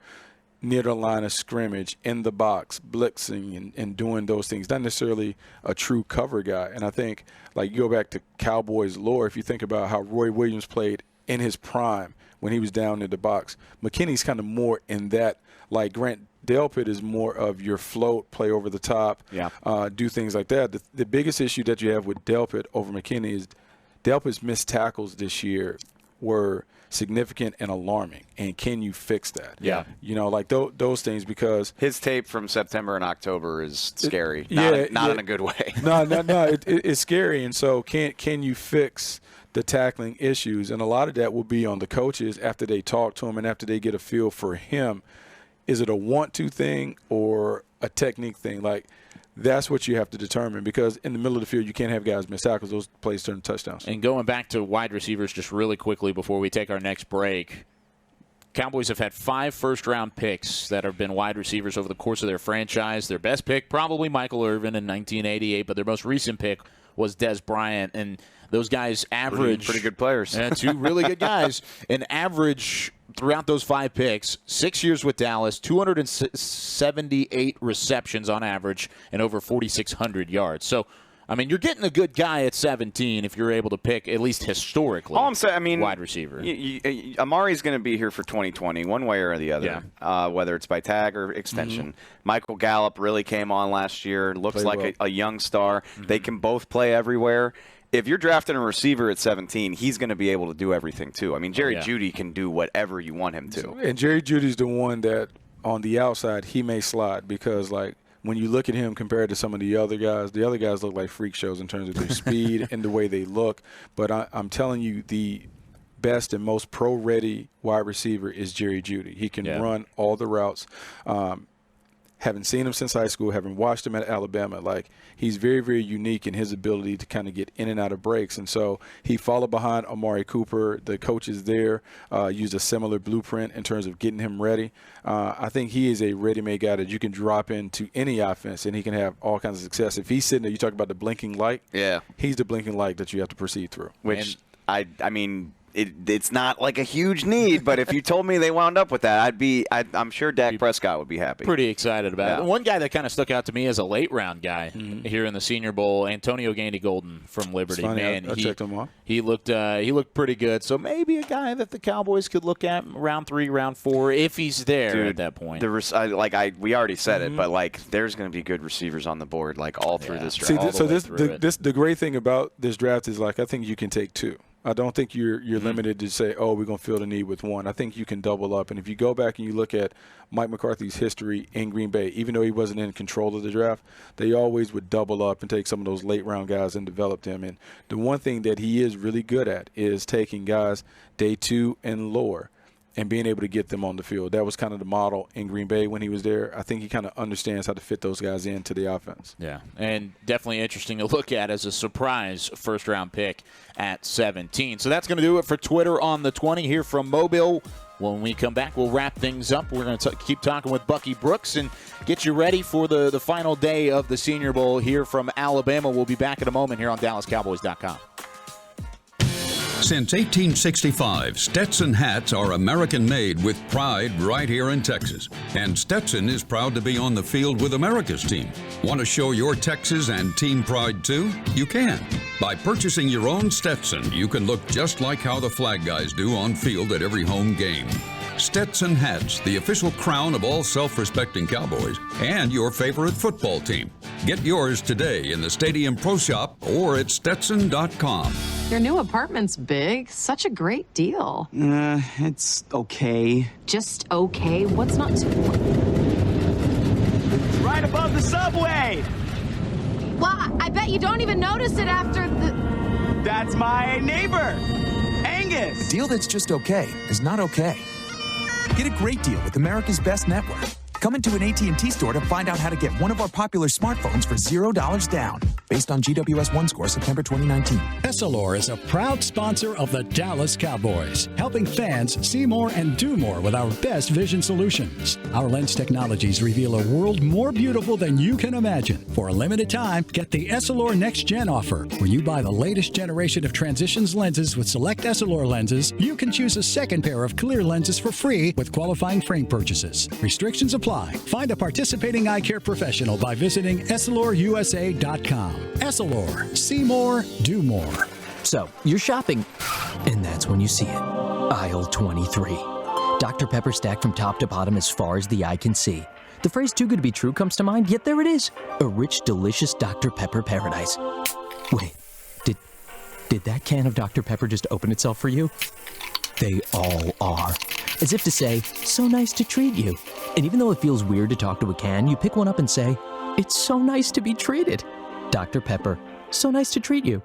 near the line of scrimmage, in the box, blitzing and doing those things, not necessarily a true cover guy. And I think, like, you go back to Cowboys lore, if you think about how Roy Williams played in his prime when he was down in the box, McKinney's kind of more in that, like Grant Delpit is more of your float, play over the top, do things like that. The biggest issue that you have with Delpit over McKinney is Delpit's missed tackles this year were significant and alarming, and can you fix that? Yeah. Like those things, because his tape from September and October is scary. Not in a good way. No, it's scary. And so can you fix the tackling issues? And a lot of that will be on the coaches after they talk to him and after they get a feel for him. Is it a want-to thing or a technique thing? Like, that's what you have to determine, because in the middle of the field, you can't have guys miss tackles. Those plays turn touchdowns. And going back to wide receivers just really quickly before we take our next break, Cowboys have had 5 first-round picks that have been wide receivers over the course of their franchise. Their best pick, probably Michael Irvin in 1988, but their most recent pick was Dez Bryant. And those guys average pretty good players. 2 really good guys. An average throughout those 5 picks, 6 years with Dallas, 278 receptions on average and over 4,600 yards. So, I mean, you're getting a good guy at 17 if you're able to pick, at least historically, all I'm saying, I mean, wide receiver. Amari's going to be here for 2020, one way or the other, whether it's by tag or extension. Michael Gallup really came on last year. Looks like a young star. They can both play everywhere. If you're drafting a receiver at 17, he's going to be able to do everything, too. I mean, Jerry Jeudy can do whatever you want him to. And Jerry Jeudy's the one that, on the outside, he may slide because, like, when you look at him compared to some of the other guys look like freak shows in terms of their speed and the way they look. But I'm telling you, the best and most pro-ready wide receiver is Jerry Jeudy. He can run all the routes. Having seen him since high school, having watched him at Alabama, like, he's very, very unique in his ability to kind of get in and out of breaks. And so he followed behind Amari Cooper. The coaches there used a similar blueprint in terms of getting him ready. I think he is a ready-made guy that you can drop into any offense, and he can have all kinds of success. If he's sitting there, you talk about the blinking light. Yeah. He's the blinking light that you have to proceed through. Which, I mean – It's not like a huge need, but if you told me they wound up with that, I'm sure Dak Prescott would be happy. Pretty excited about it. One guy that kind of stuck out to me as a late-round guy here in the Senior Bowl, Antonio Gandy-Golden from Liberty. Man, I checked him off. He looked pretty good. So maybe a guy that the Cowboys could look at round 3, round 4, if he's there at that point. We already said it, but like there's going to be good receivers on the board like all through this draft. See, the great thing about this draft is, like, I think you can take 2. I don't think you're limited to say, oh, we're going to fill the need with one. I think you can double up. And if you go back and you look at Mike McCarthy's history in Green Bay, even though he wasn't in control of the draft, they always would double up and take some of those late-round guys and develop them. And the one thing that he is really good at is taking guys day 2 and lower and being able to get them on the field. That was kind of the model in Green Bay when he was there. I think he kind of understands how to fit those guys into the offense. Yeah, and definitely interesting to look at as a surprise first-round pick at 17. So that's going to do it for Twitter on the 20 here from Mobile. When we come back, we'll wrap things up. We're going to keep talking with Bucky Brooks and get you ready for the final day of the Senior Bowl here from Alabama. We'll be back in a moment here on DallasCowboys.com. Since 1865, Stetson hats are American-made with pride right here in Texas. And Stetson is proud to be on the field with America's team. Want to show your Texas and team pride too? You can. By purchasing your own Stetson, you can look just like how the flag guys do on field at every home game. Stetson hats, the official crown of all self-respecting Cowboys, and your favorite football team. Get yours today in the Stadium Pro Shop or at Stetson.com. Your new apartment's big. Such a great deal. It's okay. Just okay? What's not to? Right above the subway. Well, I bet you don't even notice it after the... That's my neighbor, Angus. A deal that's just okay is not okay. Get a great deal with America's Best Network. Come into an AT&T store to find out how to get one of our popular smartphones for $0 down. Based on GWS 1 score, September 2019. Essilor is a proud sponsor of the Dallas Cowboys, helping fans see more and do more with our best vision solutions. Our lens technologies reveal a world more beautiful than you can imagine. For a limited time, get the Essilor Next Gen offer. When you buy the latest generation of Transitions lenses with select Essilor lenses, you can choose a second pair of clear lenses for free with qualifying frame purchases. Restrictions apply. Find a participating eye care professional by visiting EssilorUSA.com. Essilor. See more, do more. So, you're shopping, and that's when you see it. Aisle 23. Dr. Pepper stacked from top to bottom as far as the eye can see. The phrase too good to be true comes to mind, yet there it is. A rich, delicious Dr. Pepper paradise. Wait, did that can of Dr. Pepper just open itself for you? They all are. As if to say, so nice to treat you. And even though it feels weird to talk to a can, you pick one up and say, it's so nice to be treated. Dr. Pepper, so nice to treat you.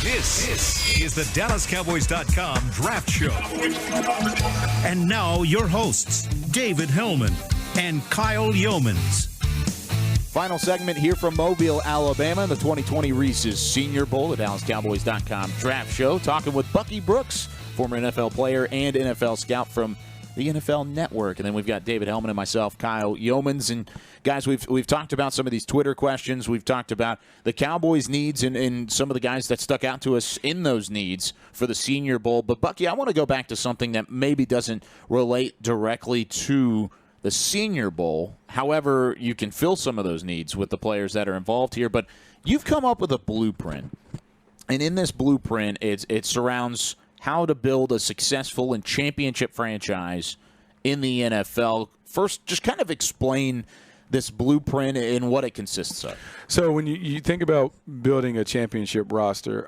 This is the DallasCowboys.com Draft Show. And now your hosts, David Helman and Kyle Youmans. Final segment here from Mobile, Alabama, the 2020 Reese's Senior Bowl, the DallasCowboys.com Draft Show. Talking with Bucky Brooks, former NFL player and NFL scout from the NFL Network. And then we've got David Helman and myself, Kyle Youmans. And guys, we've talked about some of these Twitter questions. We've talked about the Cowboys' needs and some of the guys that stuck out to us in those needs for the Senior Bowl. But, Bucky, I want to go back to something that maybe doesn't relate directly to the Senior Bowl. However, you can fill some of those needs with the players that are involved here. But you've come up with a blueprint. And in this blueprint, it surrounds how to build a successful and championship franchise in the NFL. First, just kind of explain this blueprint and what it consists of. So when you think about building a championship roster,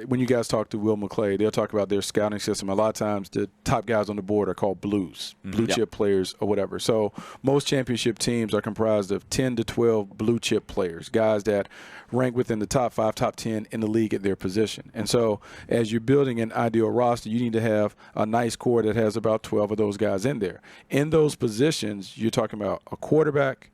when you guys talk to Will McClay, they'll talk about their scouting system. A lot of times the top guys on the board are called blues, blue chip players or whatever. So most championship teams are comprised of 10 to 12 blue chip players, guys that rank within the top 5, top 10 in the league at their position. And so as you're building an ideal roster, you need to have a nice core that has about 12 of those guys in there. In those positions, you're talking about a quarterback,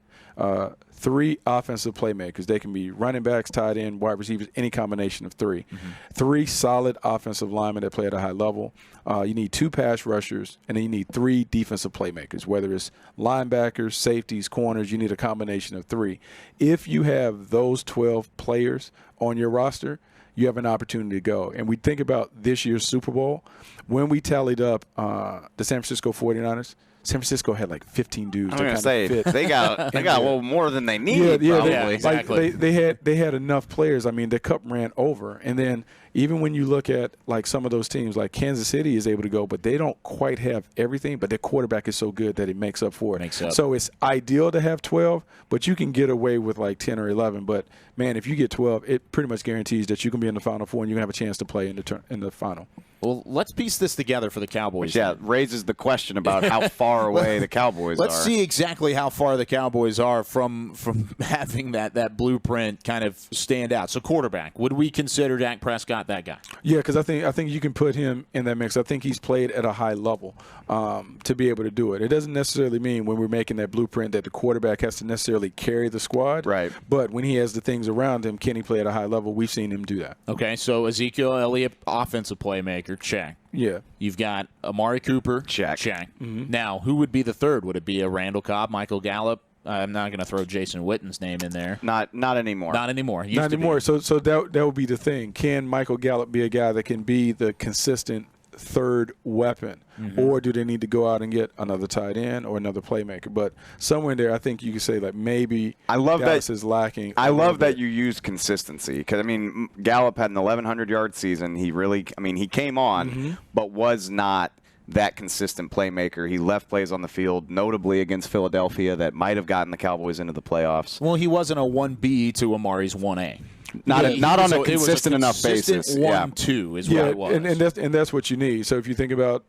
3 offensive playmakers. They can be running backs, tight end, wide receivers, any combination of 3. 3 solid offensive linemen that play at a high level. You need 2 pass rushers, and then you need 3 defensive playmakers, whether it's linebackers, safeties, corners. You need a combination of 3. If you have those 12 players on your roster, you have an opportunity to go. And we think about this year's Super Bowl. When we tallied up the San Francisco 49ers, San Francisco had like 15 dudes. I'm going to say they got a little more than they needed. Yeah, probably. exactly. Like they had enough players. I mean, the cup ran over, and then even when you look at like some of those teams, like Kansas City is able to go, but they don't quite have everything. But their quarterback is so good that it makes up for it. So it's ideal to have 12, but you can get away with like 10 or 11. But man, if you get 12, it pretty much guarantees that you can be in the Final Four and you can have a chance to play in the final. Well, let's piece this together for the Cowboys. Which, raises the question about how far away the Cowboys are. Let's see exactly how far the Cowboys are from having that blueprint kind of stand out. So quarterback, would we consider Dak Prescott that guy? Yeah, because I think you can put him in that mix. I think he's played at a high level to be able to do it. It doesn't necessarily mean when we're making that blueprint that the quarterback has to necessarily carry the squad. Right. But when he has the things around him, can he play at a high level? We've seen him do that. Okay, so Ezekiel Elliott, offensive playmaker. Check. Yeah. You've got Amari Cooper. Check. Mm-hmm. Now, who would be the third? Would it be a Randall Cobb, Michael Gallup? I'm not going to throw Jason Witten's name in there. Not anymore. Not anymore. Not anymore. So that would be the thing. Can Michael Gallup be a guy that can be the consistent third weapon, or do they need to go out and get another tight end or another playmaker? But somewhere in there, I think you could say that maybe Dallas is lacking. I love that you use consistency because, I mean, Gallup had an 1,100-yard season. He came on, but was not that consistent playmaker. He left plays on the field, notably against Philadelphia, that might have gotten the Cowboys into the playoffs. Well, he wasn't a 1B to Amari's 1A. Not on a consistent enough basis. 1-2 is what it was. And that's what you need. So if you think about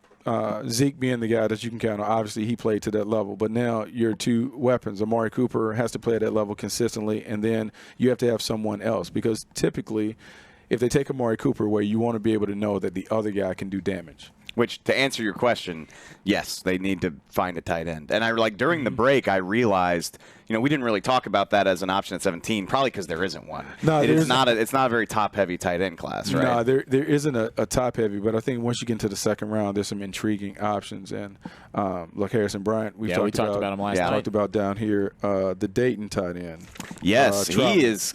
Zeke being the guy that you can count on, obviously he played to that level. But now your two weapons, Amari Cooper has to play at that level consistently, and then you have to have someone else because typically if they take Amari Cooper away, you want to be able to know that the other guy can do damage. Which, to answer your question, yes, they need to find a tight end. And during the break, I realized, we didn't really talk about that as an option at 17, probably because there isn't one. No, it's not a very top-heavy tight end class, right? No, there isn't a top-heavy, but I think once you get into the second round, there's some intriguing options. And like Harrison Bryant, we talked about him last night. Talked about down here the Dayton tight end. Yes, he is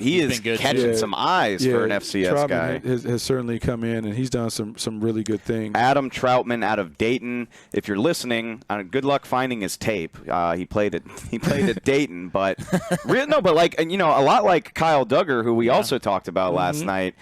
catching some eyes for an FCS Troutman guy. Has certainly come in, and he's done some really good things. Adam Troutman out of Dayton. If you're listening, good luck finding his tape. He played at Dayton, but a lot like Kyle Duggar, who we also talked about last night.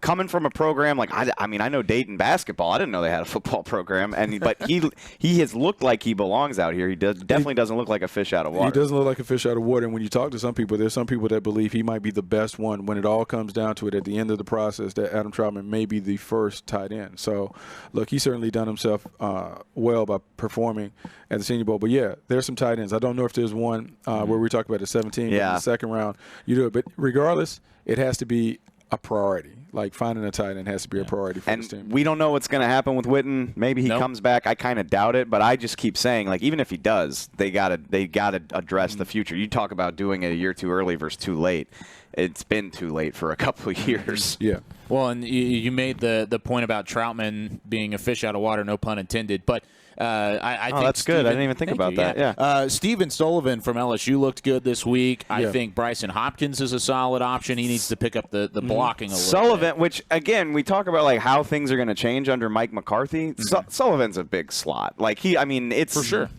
Coming from a program like I know Dayton basketball. I didn't know they had a football program, but he has looked like he belongs out here. He definitely doesn't look like a fish out of water. He doesn't look like a fish out of water. And when you talk to some people, there's some people that believe he might be the best one. When it all comes down to it, at the end of the process, that Adam Troutman may be the first tight end. So, look, he's certainly done himself well by performing at the Senior Bowl. But yeah, there's some tight ends. I don't know if there's one where we talk about the 17 in the second round. You do it, but regardless, it has to be a priority. Like finding a tight end has to be a priority for this team. We don't know what's going to happen with Witten. Maybe he comes back. I kind of doubt it, but I just keep saying, like, even if he does, they gotta address the future. You talk about doing it a year too early versus too late. It's been too late for a couple of years. Yeah. Well, and you made the point about Troutman being a fish out of water, no pun intended, but I think that's good. I didn't even think about that. Yeah. Stephen Sullivan from LSU looked good this week. I think Bryson Hopkins is a solid option. He needs to pick up the blocking a little Sullivan, bit. which, again, we talk about like how things are going to change under Mike McCarthy. Sullivan's a big slot. Like it's for sure.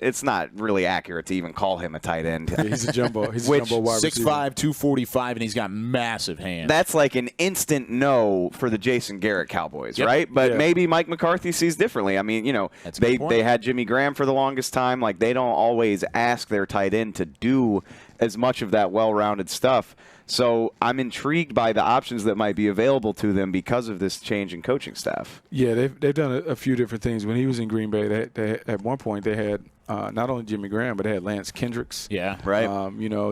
It's not really accurate to even call him a tight end. Yeah, he's a jumbo. He's a jumbo wide receiver. 6'5", 245, and he's got massive hands. That's like an instant no for the Jason Garrett Cowboys, right? But maybe Mike McCarthy sees differently. I mean, they had Jimmy Graham for the longest time. Like, they don't always ask their tight end to do as much of that well-rounded stuff. So I'm intrigued by the options that might be available to them because of this change in coaching staff. Yeah, they've done a few different things. When he was in Green Bay, they at one point they had not only Jimmy Graham, but they had Lance Kendricks. Yeah, right.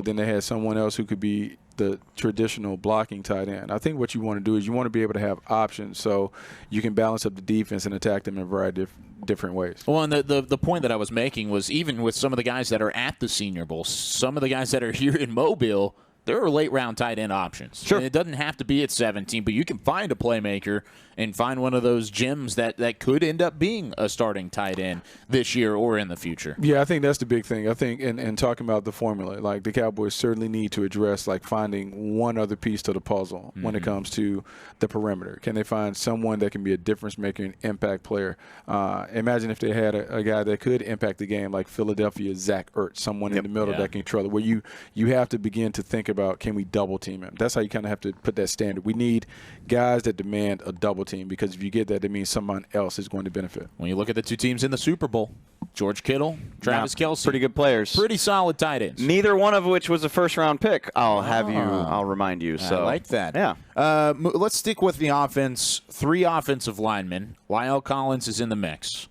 Then they had someone else who could be the traditional blocking tight end. I think what you want to do is you want to be able to have options so you can balance up the defense and attack them in a variety of different ways. Well, and the point that I was making was even with some of the guys that are at the Senior Bowl, some of the guys that are here in Mobile, there are late-round tight end options. Sure. And it doesn't have to be at 17, but you can find a playmaker and find one of those gems that could end up being a starting tight end this year or in the future. Yeah, I think that's the big thing. I think, and talking about the formula, like the Cowboys certainly need to address like finding one other piece to the puzzle when it comes to the perimeter. Can they find someone that can be a difference-maker and impact player? Imagine if they had a guy that could impact the game like Philadelphia's Zach Ertz, someone in the middle that can control it, where you have to begin to think about about, can we double team him? That's how you kind of have to put that standard. We need guys that demand a double team, because if you get that, it means someone else is going to benefit. When you look at the two teams in the Super Bowl, George Kittle, Travis Kelce. Pretty good players. Pretty solid tight ends. Neither one of which was a first-round pick. I'll remind you. So I like that. Yeah. Let's stick with the offense. 3 offensive linemen. Lyle Collins is in the mix.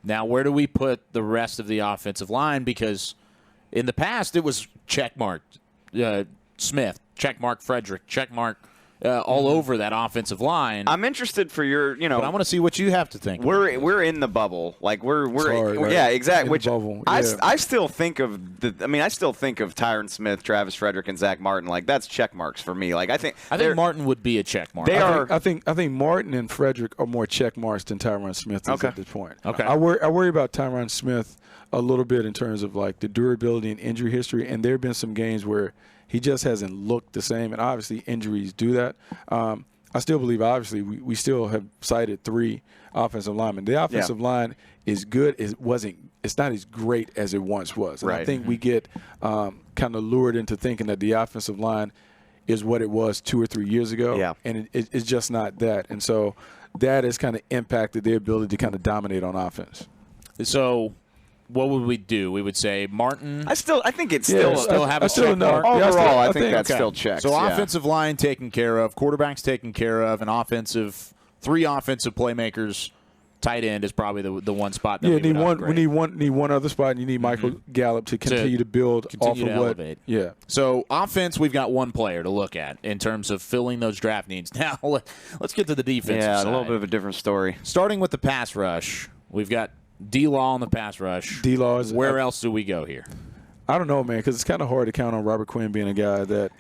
Now, where do we put the rest of the offensive line? Because in the past, it was checkmark Smith, checkmark Frederick, checkmark all over that offensive line. I'm interested for your, but I want to see what you have to think. We're in the bubble, like we're right? Yeah, exactly. In Which the bubble, I yeah. still think of I still think of Tyron Smith, Travis Frederick, and Zach Martin. Like that's check marks for me. Like I think Martin would be a check mark. I think Martin and Frederick are more check marks than Tyron Smith is at this point. Okay. I worry about Tyron Smith a little bit in terms of like the durability and injury history, and there have been some games where he just hasn't looked the same, and obviously injuries do that. I still believe, obviously, we still have cited 3 offensive linemen. The offensive line is good. It's not as great as it once was. And I think we get kind of lured into thinking that the offensive line is what it was 2 or 3 years ago, and it's just not that. And so that has kind of impacted their ability to kind of dominate on offense. So what would we do? We would say Martin. I think it's still have a check mark. Overall, I think that's still checks. So offensive line taken care of, quarterbacks taken care of, and 3 offensive playmakers. Tight end is probably the one spot. That we need one other spot, and you need Michael Gallup to continue to build off of elevate. Yeah. So offense, we've got one player to look at in terms of filling those draft needs. Now let's get to the defensive side. A little bit of a different story. Starting with the pass rush, we've got D-Law on the pass rush. D-Law is where else do we go here? I don't know, man, because it's kind of hard to count on Robert Quinn being a guy that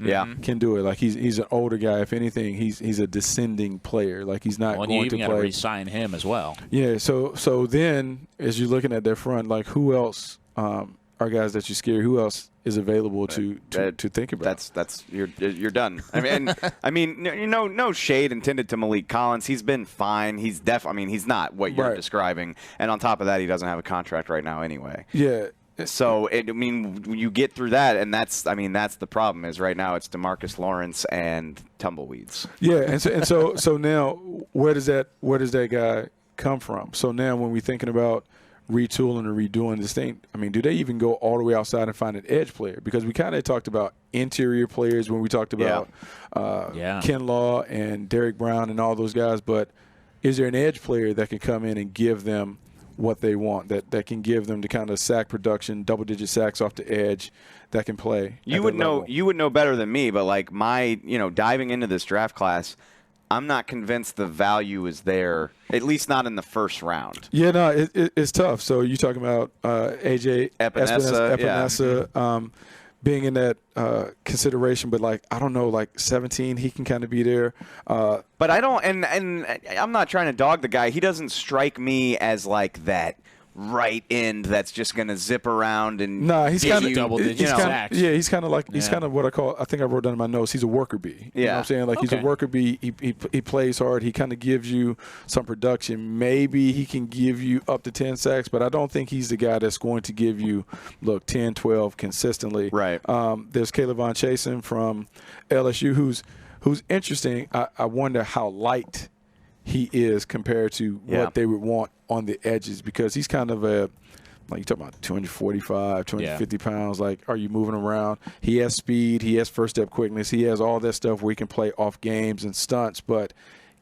can do it. Like he's an older guy. If anything, he's a descending player. Like he's not going to play. You even got to re-sign him as well. Yeah. So then, as you're looking at that front, like who else are guys that you're scared? Who else is available to think about? That's you're done. No shade intended to Malik Collins. He's been fine. He's he's not what you're describing. And on top of that, he doesn't have a contract right now anyway. Yeah. So you get through that, and that's the problem is right now it's DeMarcus Lawrence and tumbleweeds. Yeah, and so now where does that guy come from? So now when we're thinking about retooling or redoing this thing, do they even go all the way outside and find an edge player? Because we kind of talked about interior players when we talked about Ken Law and Derrick Brown and all those guys, but is there an edge player that can come in and give them what they want, that can give them the kind of sack production, double-digit sacks off the edge, that can play? You would know better than me, but like diving into this draft class, I'm not convinced the value is there, at least not in the first round. Yeah, no, it's tough. So you're talking about AJ Epinesa, being in that consideration, but I don't know, 17, he can kind of be there. But I don't, and I'm not trying to dog the guy. He doesn't strike me as like that right end that's just going to zip around and he's kind of double-digit sacks. Yeah, he's kind of what I think I wrote down in my notes. He's a worker bee. You know what I'm saying? He's a worker bee. He plays hard. He kind of gives you some production. Maybe he can give you up to 10 sacks, but I don't think he's the guy that's going to give you 10, 12 consistently. Right. There's Caleb Von Chasen from LSU who's interesting. I wonder how light he is compared to what they would want on the edges, because he's kind of you're talking about 245, 250 pounds. Are you moving around? He has speed. He has first step quickness. He has all that stuff where he can play off games and stunts, but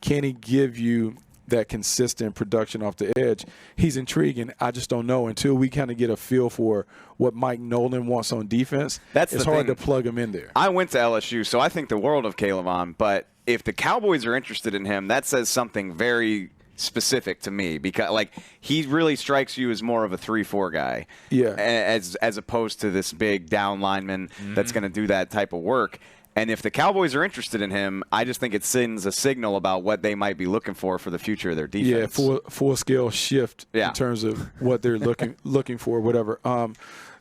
can he give you that consistent production off the edge? He's intriguing. I just don't know until we kind of get a feel for what Mike Nolan wants on defense. It's hard to plug him in there. I went to LSU, so I think the world of Caleb, but if the Cowboys are interested in him, that says something very specific to me, because he really strikes you as more of a 3-4 guy, as opposed to this big down lineman that's going to do that type of work. And if the Cowboys are interested in him, I just think it sends a signal about what they might be looking for the future of their defense. Yeah, full scale shift in terms of what they're looking for, whatever.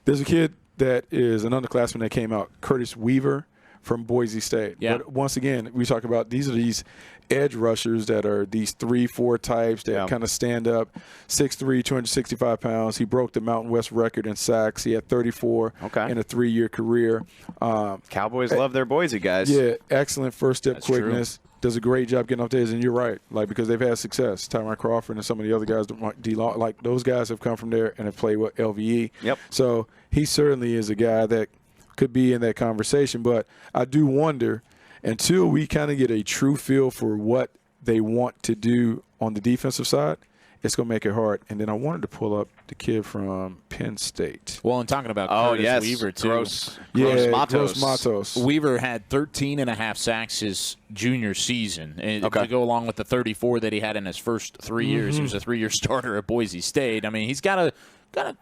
There's a kid that is an underclassman that came out, Curtis Weaver. from Boise State. Yeah. But once again, we talk about these edge rushers that are these 3-4 types that kind of stand up, 6'3", 265 pounds. He broke the Mountain West record in sacks. He had 34 in a 3-year career. Cowboys love their Boise guys. Yeah, excellent first-step quickness. Does a great job getting off the edge, and you're right, like, because they've had success. Tyron Crawford and some of the other guys, like those guys have come from there and have played with LVE. Yep. So he certainly is a guy that could be in that conversation. But I do wonder, until we kind of get a true feel for what they want to do on the defensive side, it's going to make it hard. And then I wanted to pull up the kid from Penn State. Well, and talking about Curtis Weaver, too. Gross Matos. Weaver had 13.5 sacks his junior season. And to go along with the 34 that he had in his first 3 years. He was a 3-year starter at Boise State. I mean, he's got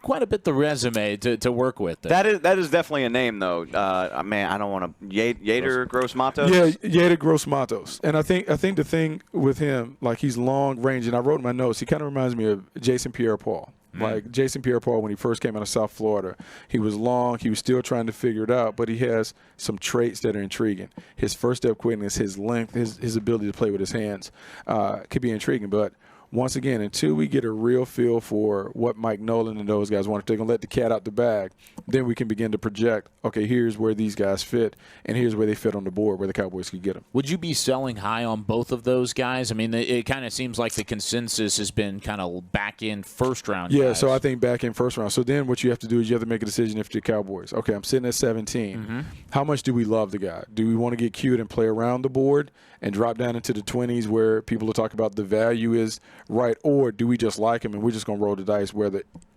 quite a bit the resume to work with there. That is definitely a name, though. Man, I don't want to Yader Gross Matos. Yeah, Yader Gross Matos. And I think the thing with him, like, he's long range, and I wrote in my notes, he kind of reminds me of Jason Pierre-Paul. Like Jason Pierre-Paul, when he first came out of South Florida, he was long. He was still trying to figure it out, but he has some traits that are intriguing. His first step quickness, his length, his ability to play with his hands could be intriguing. But once again, until we get a real feel for what Mike Nolan and those guys want, they're going to let the cat out the bag, then we can begin to project, okay, here's where these guys fit, and here's where they fit on the board, where the Cowboys could get them. Would you be selling high on both of those guys? I mean, it kind of seems like the consensus has been kind of back in first-round Yeah, guys. so I think back in first round. So then what you have to do is you have to make a decision if you're Cowboys. Okay, I'm sitting at 17. How much do we love the guy? Do we want to get cute and play around the board and drop down into the 20s where people will talk about the value is right, or do we just like him and we're just going to roll the dice where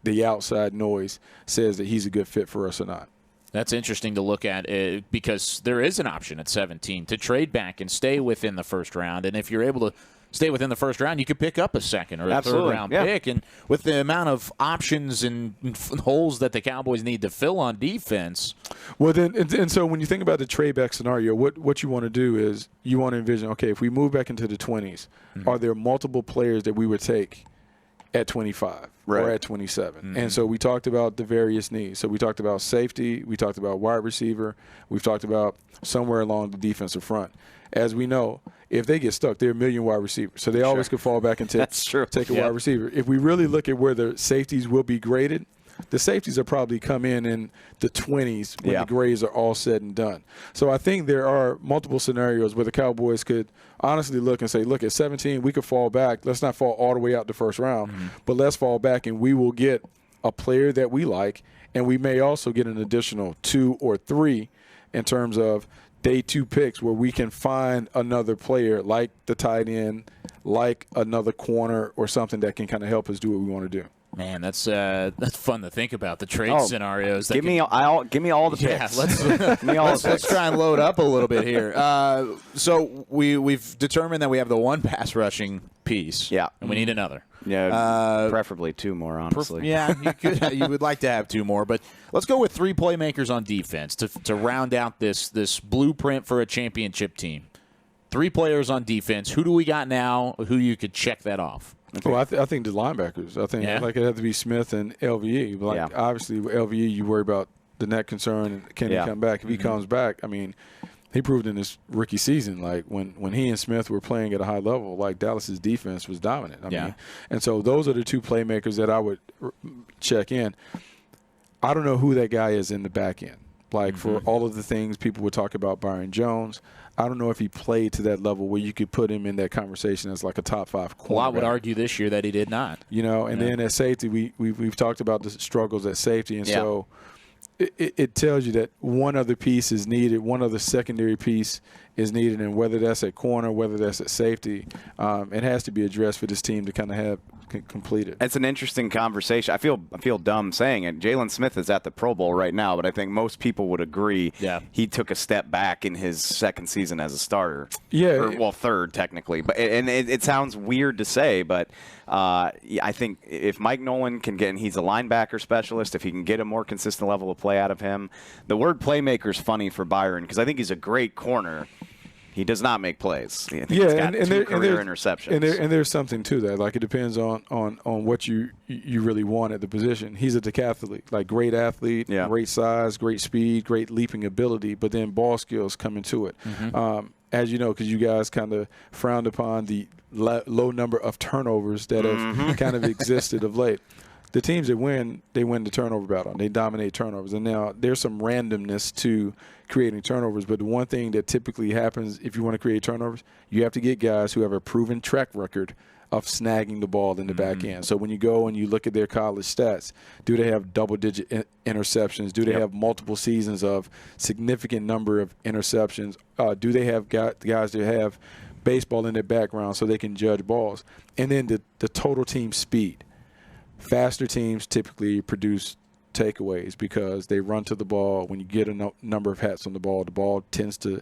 the outside noise says that he's a good fit for us or not? That's interesting to look at because there is an option at 17 to trade back and stay within the first round. And if you're able to stay within the first round, you could pick up a second or a third-round pick. And with the amount of options and holes that the Cowboys need to fill on defense. Well, then, and so when you think about the trade back scenario, what you want to do is you want to envision, okay, if we move back into the 20s, are there multiple players that we would take at 25 or at 27? And so we talked about the various needs. So we talked about safety. We talked about wide receiver. We've talked about somewhere along the defensive front. As we know, if they get stuck, they're a million wide receivers. So they always could fall back and take a wide receiver. If we really look at where the safeties will be graded, the safeties will probably come in the 20s when the grades are all said and done. So I think there are multiple scenarios where the Cowboys could honestly look and say, look, at 17, we could fall back. Let's not fall all the way out the first round, but let's fall back and we will get a player that we like, and we may also get an additional 2 or 3 in terms of day 2 picks where we can find another player like the tight end, like another corner or something that can kind of help us do what we want to do. Man, that's fun to think about, the trade scenarios. Give me all the picks. Let's try and load up a little bit here. So we've determined that we have the one pass rushing piece. Yeah. And we need another. Yeah, preferably 2 more, honestly. You would like to have 2 more, but let's go with 3 playmakers on defense to round out this blueprint for a championship team. 3 players on defense. Who do we got now? Who you could check that off? Okay. Well, I think the linebackers. I think like it had to be Smith and LVE. But obviously with LVE, you worry about the neck concern and can he come back? If he comes back, I mean, he proved in his rookie season, like when he and Smith were playing at a high level, like Dallas's defense was dominant. I mean, and so those are the 2 playmakers that I would check in. I don't know who that guy is in the back end. Like for all of the things people would talk about Byron Jones, I don't know if he played to that level where you could put him in that conversation as like a top 5 cornerback. Well, I would argue this year that he did not. You know, and then at safety, we've talked about the struggles at safety, and so it tells you that one other piece is needed, one other secondary piece is needed, and whether that's at corner, whether that's at safety, it has to be addressed for this team to kind of have completed. It's an interesting conversation. I feel dumb saying it. Jalen Smith is at the Pro Bowl right now, but I think most people would agree he took a step back in his second season as a starter. Third technically. But it sounds weird to say, but I think if Mike Nolan can get, and he's a linebacker specialist, if he can get a more consistent level of play out of him, the word playmaker is funny for Byron because I think he's a great corner. He does not make plays. I think Yeah, he's got and two career interceptions. And there's something to that. Like, it depends on what you really want at the position. He's a decathlete, like great athlete, great size, great speed, great leaping ability, but then ball skills come into it. As you know, because you guys kind of frowned upon the low number of turnovers that have kind of existed of late. The teams that win, they win the turnover battle. They dominate turnovers. And now there's some randomness to creating turnovers, but the one thing that typically happens if you want to create turnovers, you have to get guys who have a proven track record of snagging the ball in the back end. So when you go and you look at their college stats, do they have double-digit interceptions? Do they have multiple seasons of significant number of interceptions? Do they have guys that have baseball in their background so they can judge balls? And then the total team speed. Faster teams typically produce takeaways because they run to the ball. When you get a number of hats on the ball tends to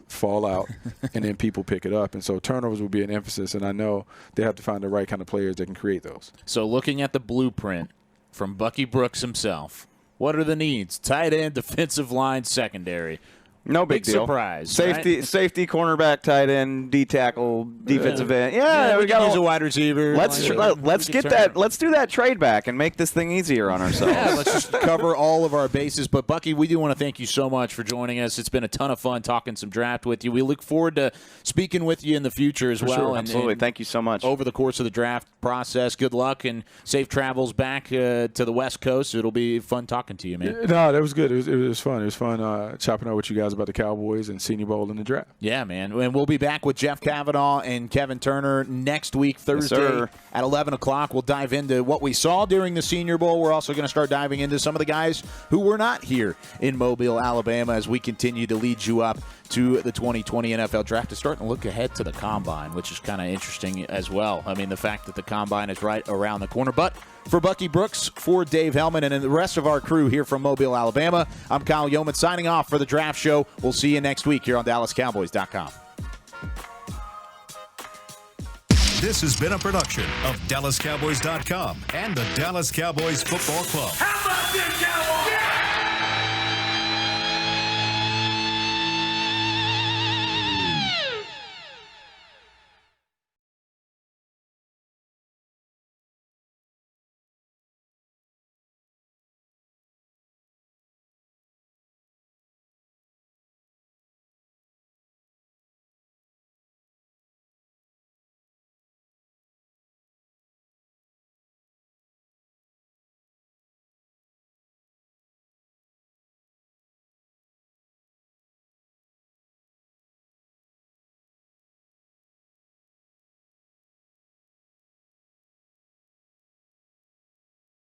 fall out, and then people pick it up. And so turnovers will be an emphasis, and I know they have to find the right kind of players that can create those. So looking at the blueprint from Bucky Brooks himself, what are the needs? Tight end, defensive line, secondary. No big deal. Surprise. Safety, right? safety, cornerback, tight end, D tackle, defensive end. Yeah, we got use a wide receiver. Let's get that. Let's do that trade back and make this thing easier on ourselves. Yeah, let's just cover all of our bases. But Bucky, we do want to thank you so much for joining us. It's been a ton of fun talking some draft with you. We look forward to speaking with you in the future as well. Sure, absolutely. And thank you so much. Over the course of the draft process, good luck and safe travels back to the West Coast. It'll be fun talking to you, man. No, that was good. It was fun. It was fun chopping up with you guys about the Cowboys and Senior Bowl in the draft. Yeah, man. And we'll be back with Jeff Kavanaugh and Kevin Turner next week, Thursday at 11 o'clock. We'll dive into what we saw during the Senior Bowl. We're also going to start diving into some of the guys who were not here in Mobile, Alabama, as we continue to lead you up to the 2020 NFL Draft. It's starting to look ahead to the Combine, which is kind of interesting as well. I mean, the fact that the Combine is right around the corner. But for Bucky Brooks, for Dave Helman, and the rest of our crew here from Mobile, Alabama, I'm Kyle Youmans signing off for the Draft Show. We'll see you next week here on DallasCowboys.com. This has been a production of DallasCowboys.com and the Dallas Cowboys Football Club. How about this, Cowboys?